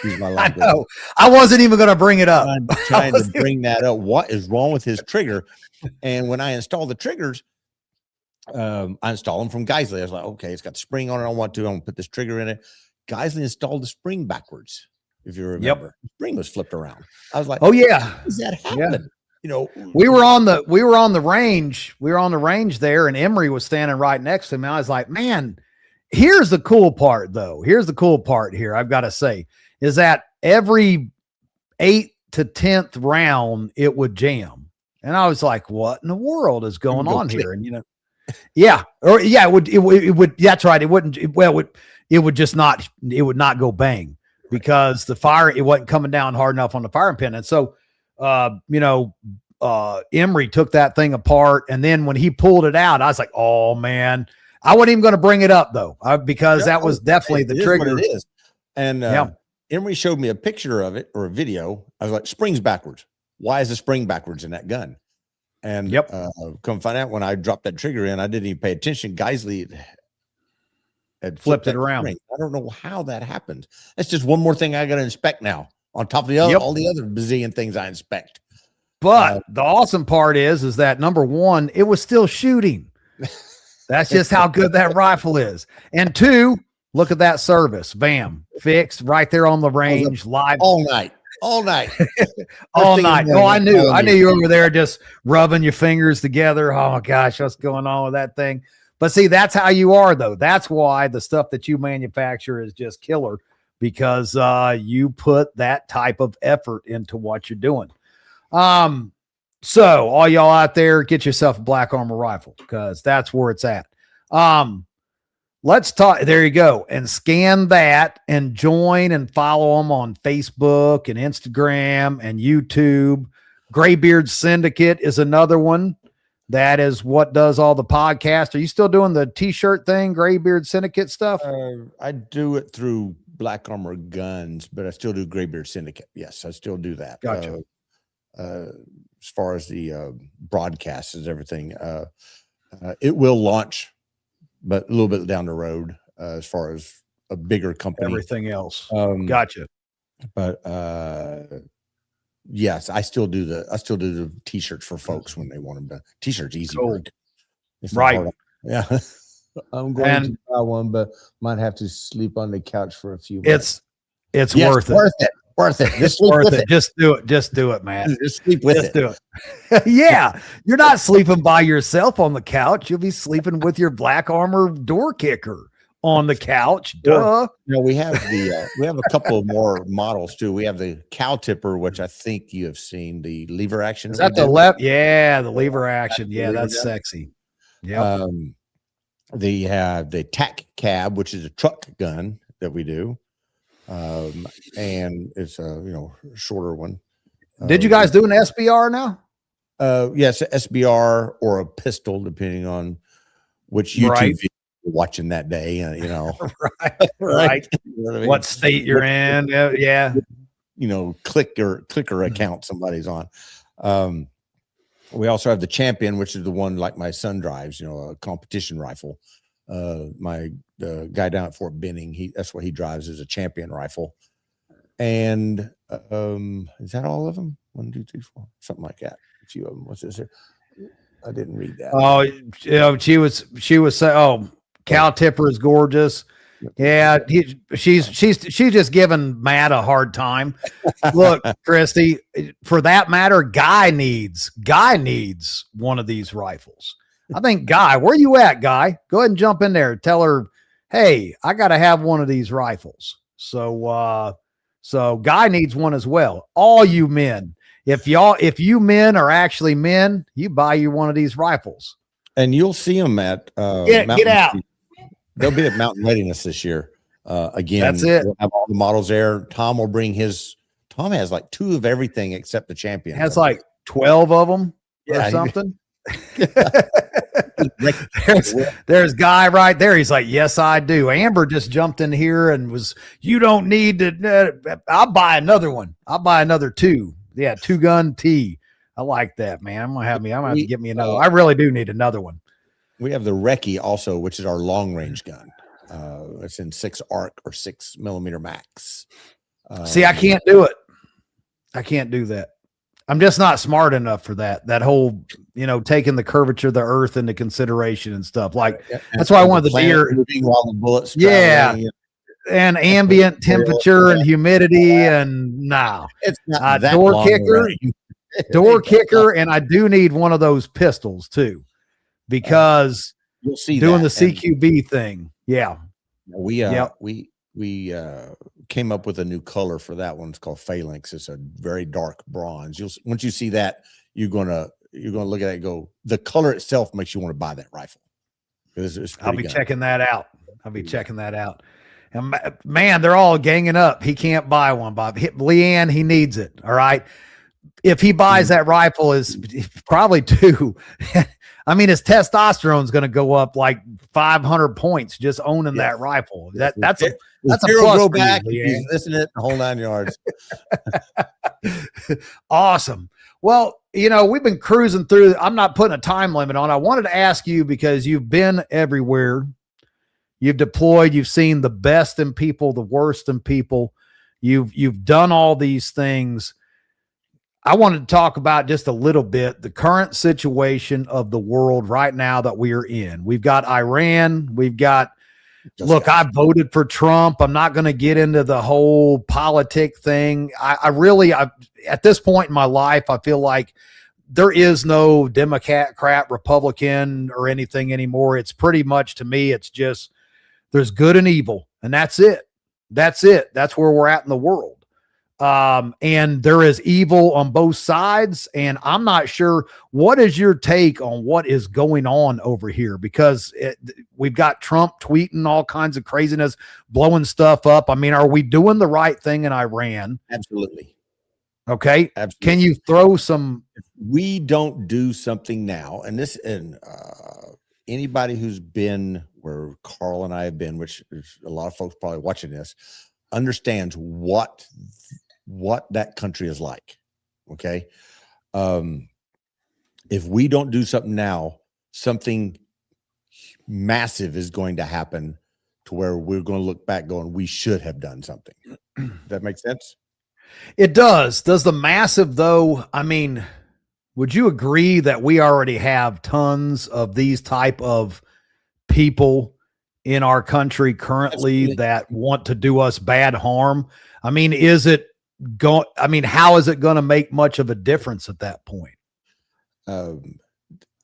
I know. I wasn't even going to bring it up.
I'm trying to bring that up. What is wrong with his trigger? And when I install the triggers, I install them from Geisley. I was like, okay, it's got the spring on it. I'm going to put this trigger in it. Geisley installed the spring backwards. If you remember, the spring was flipped around. I was like,
oh yeah,
how does that happen? Yeah.
We were on the range. We were on the range there, and Emery was standing right next to me. I was like, man, here's the cool part, though. Here's the cool part here, I've got to say, is that every 8th to 10th round it would jam. And I was like, what in the world is going on here? And it would, that's right. It would just not, it would not go bang, because the fire, it wasn't coming down hard enough on the firing pin. And so, Emery took that thing apart. And then when he pulled it out, I was like, oh man, I wasn't even going to bring it up though, because that was definitely the trigger.
It is. And, Emery showed me a picture of it, or a video. I was like, springs backwards. Why is the spring backwards in that gun? And come find out, when I dropped that trigger in, I didn't even pay attention. Geisley had
flipped it around.
Spring. I don't know how that happened. That's just one more thing I got to inspect now, on top of the other, all the other bazillion things I inspect.
But the awesome part is that, number one, it was still shooting. That's just how good that rifle is. And two, look at that service. Bam. Fixed right there on the range, live.
All night.
All night. Oh, I knew you were over there just rubbing your fingers together. Oh my gosh, what's going on with that thing? But see, that's how you are, though. That's why the stuff that you manufacture is just killer, because you put that type of effort into what you're doing. So all y'all out there, get yourself a Black Armor rifle, because that's where it's at. Let's talk. There you go. And scan that and join and follow them on Facebook and Instagram and YouTube. Graybeard Syndicate is another one. That is what does all the podcasts. Are you still doing the t-shirt thing, Graybeard Syndicate stuff?
I do it through Black Armor Guns, but I still do Graybeard Syndicate. Yes, I still do that.
Gotcha.
As far as the broadcasts and everything, it will launch, but a little bit down the road, as far as a bigger company.
Everything else. Gotcha.
But Yes, I still do the t-shirts for folks when they want them done. T-shirts, easy
Cool.
work. It's not
Right.
hard. Yeah. I'm going to buy one, but might have to sleep on the couch for a few months.
It's worth it.
Worth it.
Just worth it. Just do it. Just do it, man.
Just sleep with it.
Do it. Yeah. You're not sleeping by yourself on the couch. You'll be sleeping with your Black Armor door kicker on the couch. Duh.
You know, we have a couple of more models too. We have the cow tipper, which I think you have seen, the lever action.
Is that the left? Yeah, the lever action. Yeah, that's sexy. Yeah.
The tack cab, which is a truck gun that we do. And it's a shorter one.
Did you guys do an SBR now?
Yes, SBR or a pistol, depending on which YouTube video you're watching that day.
Right. What state you're in? Yeah.
Clicker account somebody's on. We also have the Champion, which is the one like my son drives. A competition rifle. The guy down at Fort Benning, that's what he drives, is a Champion rifle. And is that all of them? 1, 2, 3, 4, something like that. A few of them. What's this here? I didn't read that.
Oh, she was saying, oh, cow tipper is gorgeous. Yeah, she's just giving Matt a hard time. Look, Christy, for that matter, Guy needs one of these rifles. I think Guy, where you at, Guy? Go ahead and jump in there. Tell her, hey, I got to have one of these rifles. So Guy needs one as well. All you men, if you men are actually men, you buy you one of these rifles.
And you'll see them at
get out.
They'll be at Mountain Readiness this year. Again,
that's it.
We'll have all the models there. Tom will bring his. Tom has like 2 of everything except the Champion.
Has like 12 of them or something. there's Guy right there. He's like, yes, I do. Amber just jumped in here and was, you don't need to. I'll buy another one. I'll buy another 2. Yeah, 2-gun T. I like that, man. I'm gonna have to get me another. I really do need another one.
We have the Recce also, which is our long range gun. It's in 6 ARC or 6mm max.
See, I can't do it. I can't do that. I'm just not smart enough for that. That whole, taking the curvature of the earth into consideration and stuff. Like that's why I wanted the deer.
While the bullets.
Yeah. And ambient temperature and humidity and no.
It's not that
door kicker. Door kicker, and I do need one of those pistols too. Because
you'll see
doing the CQB thing. Yeah.
We came up with a new color for that one. It's called Phalanx. It's a very dark bronze. Once you see that, you're gonna look at it and go, the color itself makes you want to buy that rifle.
I'll be checking that out. And man, they're all ganging up. He can't buy one, Bob. Leanne, he needs it. All right. If he buys that rifle, is probably 2. I mean, his testosterone is going to go up like 500 points just owning that rifle. That's a plus.
Go back. He's listening. Whole 9 yards.
Awesome. Well, we've been cruising through. I'm not putting a time limit on. I wanted to ask you because you've been everywhere. You've deployed. You've seen the best in people, the worst in people. You've done all these things. I wanted to talk about just a little bit the current situation of the world right now that we are in. We've got Iran. I voted for Trump. I'm not going to get into the whole politic thing. I really, at this point in my life, I feel like there is no Democrat, Republican, or anything anymore. It's pretty much, to me, it's just there's good and evil, and that's it. That's it. That's where we're at in the world. And there is evil on both sides. And I'm not sure, what is your take on what is going on over here? Because we've got Trump tweeting all kinds of craziness, blowing stuff up. I mean, are we doing the right thing in Iran?
Absolutely.
Okay.
Absolutely.
Can you throw some?
If we don't do something now, and anybody who's been where Carl and I have been, which is a lot of folks probably watching this, understands what that country is like. Okay. If we don't do something now, something massive is going to happen to where we're going to look back going, we should have done something. Does that make sense?
It does. Does the massive though? I mean, would you agree that we already have tons of these type of people in our country currently
Absolutely.
that want to do us bad harm? I mean, is it going? I mean, how is it going to make much of a difference at that point?
Um,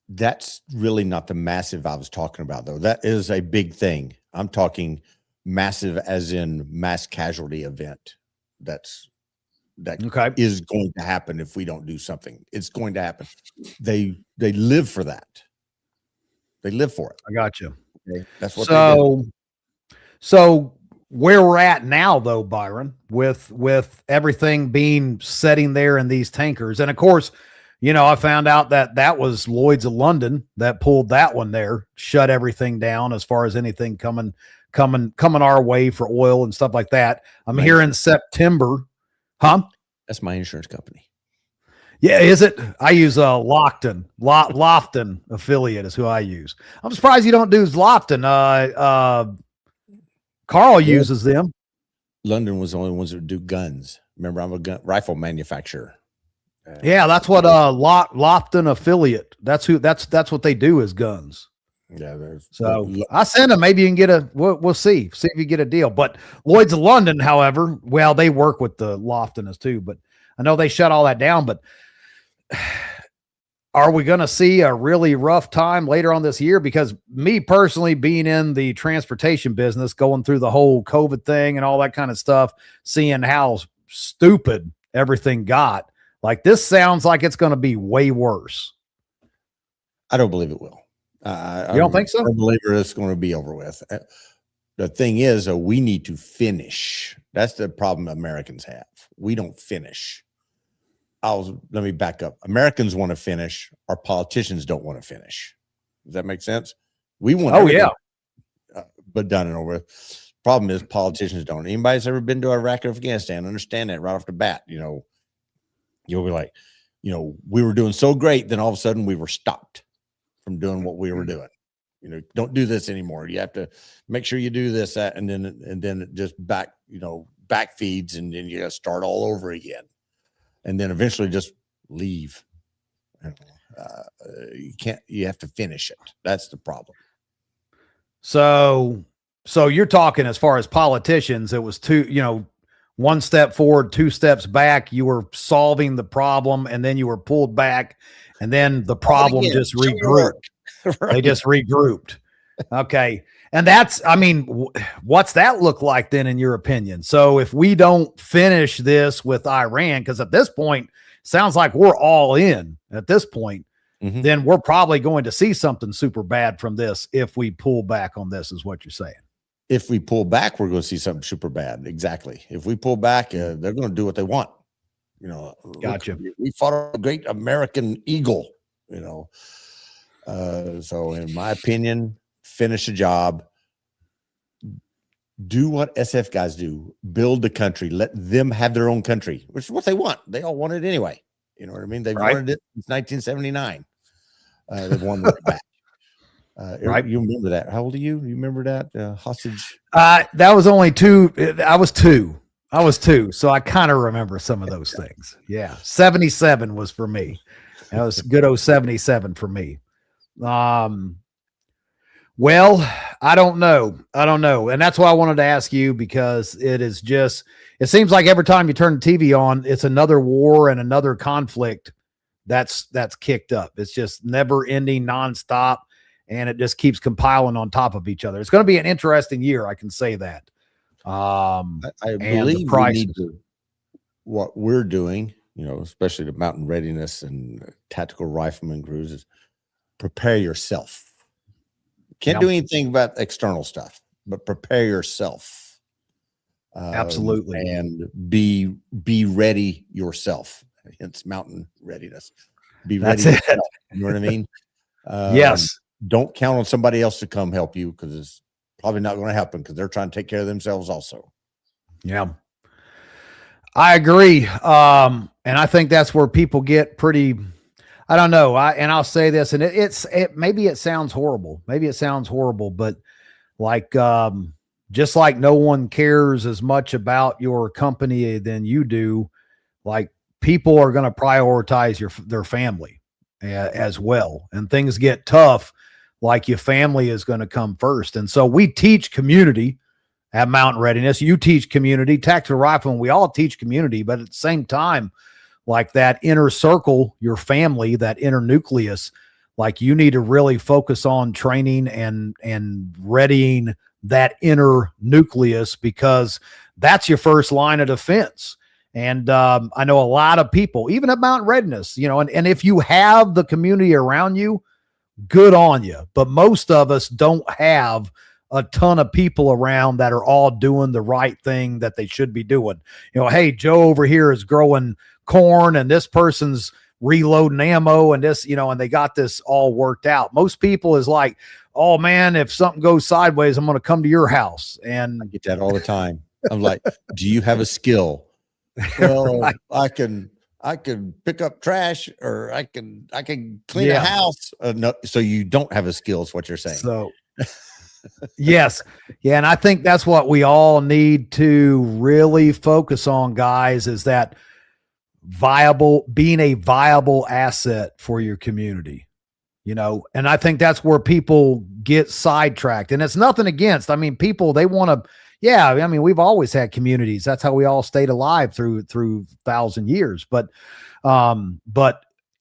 that's really not the massive I was talking about, though. That is a big thing. I'm talking massive as in mass casualty event. That
Okay.
is going to happen if we don't do something. It's going to happen. They live for that. They live for it.
I got you.
Okay? That's what they do.
So where we're at now, though, Byron, with everything being setting there in these tankers, and of course, you know, I found out that was Lloyd's of London that pulled that one there, shut everything down as far as anything coming our way for oil and stuff like that. I'm here in September, huh?
That's my insurance company.
Yeah, is it? I use a Lofton affiliate is who I use. I'm surprised you don't do Lofton. Carl uses them.
London was the only ones that do guns. Remember, I'm a rifle manufacturer.
Yeah, that's what Lofton affiliate. That's what they do is guns.
Yeah,
so I send them. Maybe you can get we'll see if you get a deal. But Lloyd's of London, however, well, they work with the Lofton too, but I know they shut all that down. But are we going to see a really rough time later on this year? Because me personally, being in the transportation business, going through the whole COVID thing and all that kind of stuff, seeing how stupid everything got, like this sounds like it's going to be way worse.
I don't believe it will.
You don't think so?
I believe it's going to be over with. The thing is, we need to finish. That's the problem Americans have. We don't finish. Let me back up. Americans want to finish. Our politicians don't want to finish. Does that make sense? We want but done and over. Problem is politicians don't. Anybody that's ever been to Iraq or Afghanistan understand that right off the bat. You know, you'll be like, you know, we were doing so great, then all of a sudden we were stopped from doing what we were doing. You know, don't do this anymore. You have to make sure you do this, that, and then it just back feeds, and then you got to start all over again. And then eventually just leave. You have to finish it. That's the problem.
So you're talking as far as politicians, it was one step forward, two steps back. You were solving the problem, and then you were pulled back, and then the problem just regrouped. Right. They just regrouped. Okay. And what's that look like then, in your opinion? So if we don't finish this with Iran, because at this point, sounds like we're all in at this point, then we're probably going to see something super bad from this if we pull back on this, is what you're saying.
If we pull back, we're going to see something super bad. Exactly. If we pull back, they're going to do what they want. You know,
gotcha.
We fought a great American eagle, you know. So in my opinion, finish the job. Do what SF guys do. Build the country. Let them have their own country, which is what they want. They all want it anyway. You know what I mean? They've wanted it since 1979. They've won it back. Right. You remember that? How old are you? You remember that hostage?
That was only two. I was two. So I kind of remember some of those things. Yeah. 77 was for me. That was good old 77 for me. Well, I don't know. And that's why I wanted to ask you, because it seems like every time you turn the TV on, it's another war and another conflict that's kicked up. It's just never ending, nonstop. And it just keeps compiling on top of each other. It's going to be an interesting year. I can say that.
I believe we need to, what we're doing, you know, especially the Mountain Readiness and tactical rifleman crews, is prepare yourself. Can't do anything about external stuff, but prepare yourself.
Absolutely.
And be ready yourself. Hence Mountain Readiness. Be ready yourself. You know what I mean?
Yes.
Don't count on somebody else to come help you, because it's probably not going to happen, because they're trying to take care of themselves also. Yeah.
I agree. And I think that's where people get pretty, I don't know. I'll say this, and maybe it sounds horrible. But like, just like no one cares as much about your company than you do, like people are going to prioritize their family as well. And things get tough, like your family is going to come first. And so we teach community at Mountain Readiness. You teach community, tactical rifling. We all teach community, but at the same time, like that inner circle, your family, that inner nucleus, like you need to really focus on training and readying that inner nucleus, because that's your first line of defense. And I know a lot of people, even at Mountain Readiness, you know, and if you have the community around you, good on you. But most of us don't have a ton of people around that are all doing the right thing that they should be doing. You know, hey, Joe over here is growing corn and this person's reloading ammo and this, you know, and they got this all worked out. Most people is like, oh man, if something goes sideways, I'm going to come to your house. And
I get that all the time. I'm like, do you have a skill? Well, right. I can pick up trash, or I can clean a house. No, so you don't have a skill is what you're saying.
So yes. Yeah. And I think that's what we all need to really focus on, guys, is that being a viable asset for your community, you know. And I think that's where people get sidetracked, and it's nothing against, I mean, people, they want to, yeah, I mean, we've always had communities. That's how we all stayed alive through 1,000 years. But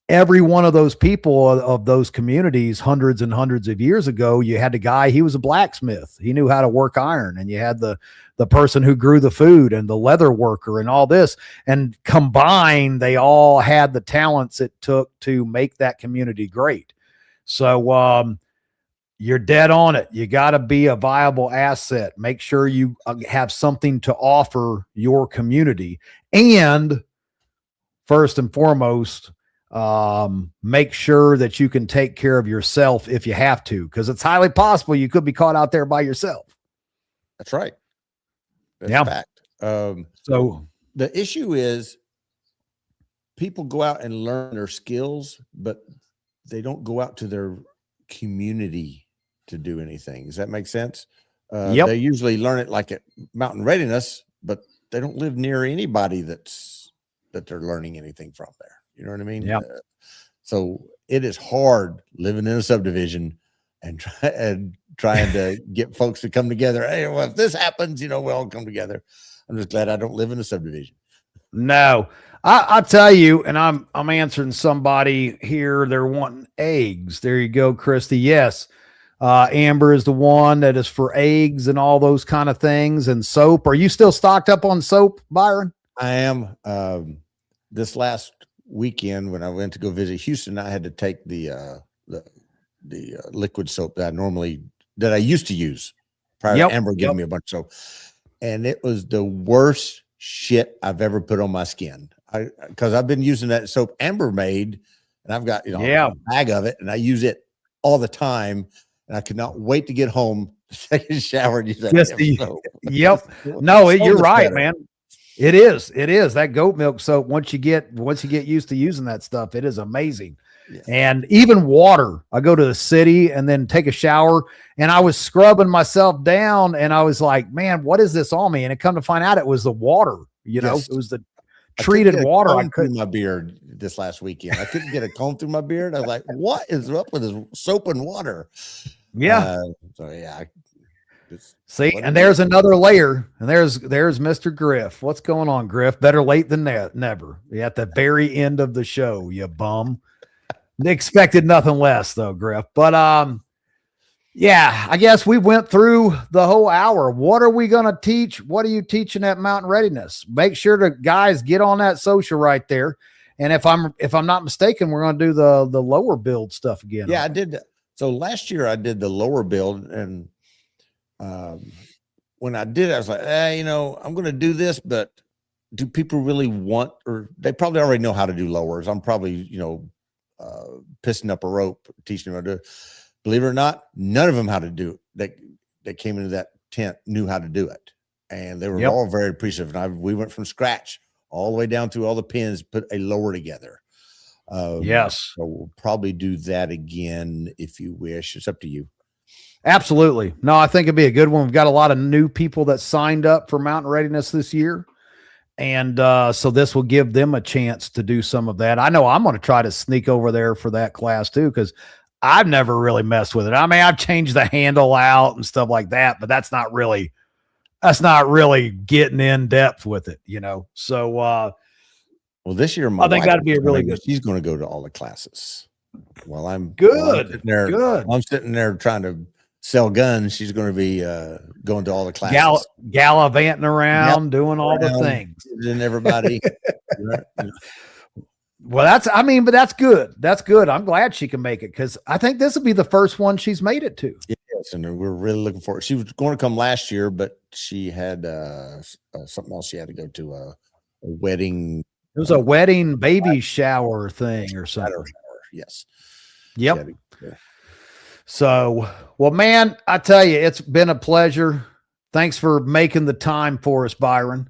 every one of those people of those communities, hundreds and hundreds of years ago, you had a guy, he was a blacksmith. He knew how to work iron. And you had the person who grew the food and the leather worker and all this. And combined, they all had the talents it took to make that community great. So you're dead on it. You got to be a viable asset. Make sure you have something to offer your community. And first and foremost, make sure that you can take care of yourself if you have to, because it's highly possible you could be caught out there by yourself.
That's right. That's
yeah.
Fact.
So
the issue is people go out and learn their skills, but they don't go out to their community to do anything. Does that make sense? They usually learn it like at Mountain Readiness, but they don't live near anybody that they're learning anything from there. You know what I mean?
Yeah.
So it is hard living in a subdivision and trying to get folks to come together. Hey, well, if this happens, you know, we'll all come together. I'm just glad I don't live in a subdivision.
No, I'll tell you, and I'm answering somebody here. They're wanting eggs. There you go, Christy. Yes. Amber is the one that is for eggs and all those kind of things, and soap. Are you still stocked up on soap, Byron?
I am. This last weekend when I went to go visit Houston, I had to take the liquid soap that I used to use prior to Amber giving me a bunch of soap, and it was the worst shit I've ever put on my skin. Because I've been using that soap Amber made, and I've got a bag of it, and I use it all the time. And I could not wait to get home to take a shower and use that.
Yep. No, you're right, man. It is that goat milk soap. Once you get used to using that stuff, it is amazing. Yes. And even water, I go to the city and then take a shower, and I was scrubbing myself down, and I was like, man, what is this on me? And it come to find out it was the water, you know, it was the treated water.
I couldn't my beard this last weekend. I couldn't get a comb through my beard. I was like, what is up with this soap and water?
Yeah.
So yeah.
See, and there's another layer, and there's Mr. Griff. What's going on, Griff? Better late than never. You're at the very end of the show, you bum. Expected nothing less though, Griff. But yeah, I guess we went through the whole hour. What are we gonna teach? What are you teaching at Mountain Readiness? Make sure to guys get on that social right there. And if I'm not mistaken, we're gonna do the lower build stuff again.
Yeah, I did. So last year I did the lower build, and when I did, I was like, you know, I'm going to do this, but do people really want, or they probably already know how to do lowers. I'm probably, you know, pissing up a rope, teaching them how to do it. Believe it or not, none of them how to do it. That came into that tent knew how to do it. And they were all very appreciative. And we went from scratch all the way down through all the pins, put a lower together.
Yes.
So we'll probably do that again if you wish. It's up to you.
Absolutely. No, I think it'd be a good one. We've got a lot of new people that signed up for Mountain Readiness this year. And so this will give them a chance to do some of that. I know I'm going to try to sneak over there for that class too, because I've never really messed with it. I mean, I've changed the handle out and stuff like that, but that's not really getting in depth with it, you know? So,
well, this year,
I think that'd be a really good.
She's going to go to all the classes. Well, I'm
good.
I'm sitting there trying to sell guns. She's going to be going to all the classes,
gallivanting around, doing all the things,
and everybody.
Well, but that's good. That's good. I'm glad she can make it, because I think this will be the first one she's made it to.
Yes, and we're really looking forward. She was going to come last year, but she had something else. She had to go to a wedding.
It was a wedding baby shower thing or something.
Shower, yes.
Yep. So, well, man, I tell you, it's been a pleasure. Thanks for making the time for us, Byron.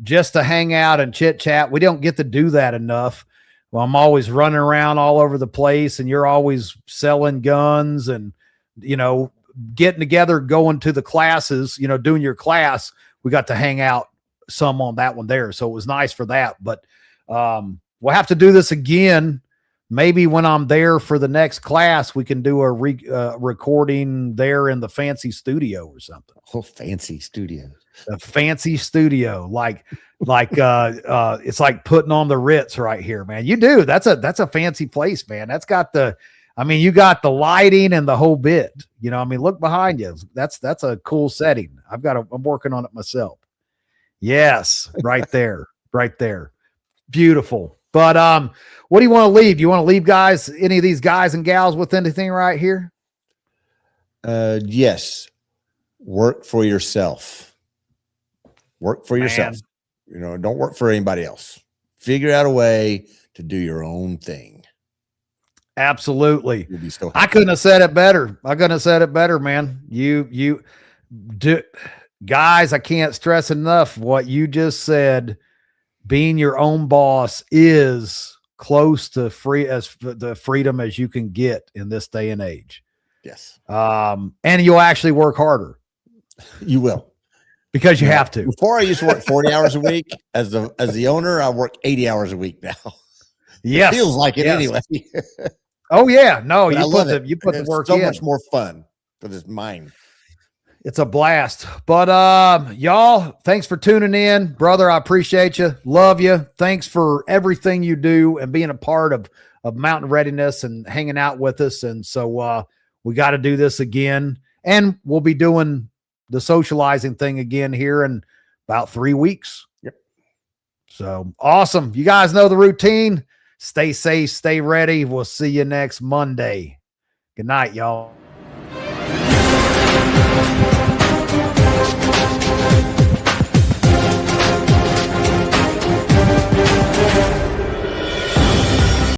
Just to hang out and chit chat. We don't get to do that enough. Well, I'm always running around all over the place, and you're always selling guns and, you know, getting together, going to the classes, you know, doing your class. We got to hang out some on that one there. So it was nice for that, but, we'll have to do this again. Maybe when I'm there for the next class, we can do a recording there in the fancy studio or something.
Oh, fancy studio.
A fancy studio, like it's like putting on the Ritz right here, man. You do. That's a fancy place, man. That's got you got the lighting and the whole bit. You know, I mean, look behind you. That's a cool setting. I'm working on it myself. Yes, right there, right there. Beautiful. But what do you want to leave? Do you want to leave any of these guys and gals with anything right here?
Yes. Work for yourself. Work for yourself. You know, don't work for anybody else. Figure out a way to do your own thing.
Absolutely.
You'll be so happy.
I couldn't have said it better. Man. You do, guys, I can't stress enough what you just said. Being your own boss is close to the freedom as you can get in this day and age.
Yes.
And you'll actually work harder.
You will.
Because you have to.
Before I used to work 40 hours a week. As the owner, I work 80 hours a week now.
Yes.
It feels like it anyway.
Oh yeah. No, you put the work in.
So much more fun for this mind.
It's a blast. But y'all, thanks for tuning in. Brother, I appreciate you. Love you. Thanks for everything you do and being a part of Mountain Readiness and hanging out with us. And so we got to do this again. And we'll be doing the socializing thing again here in about 3 weeks.
Yep.
So awesome. You guys know the routine. Stay safe, stay ready. We'll see you next Monday. Good night, y'all.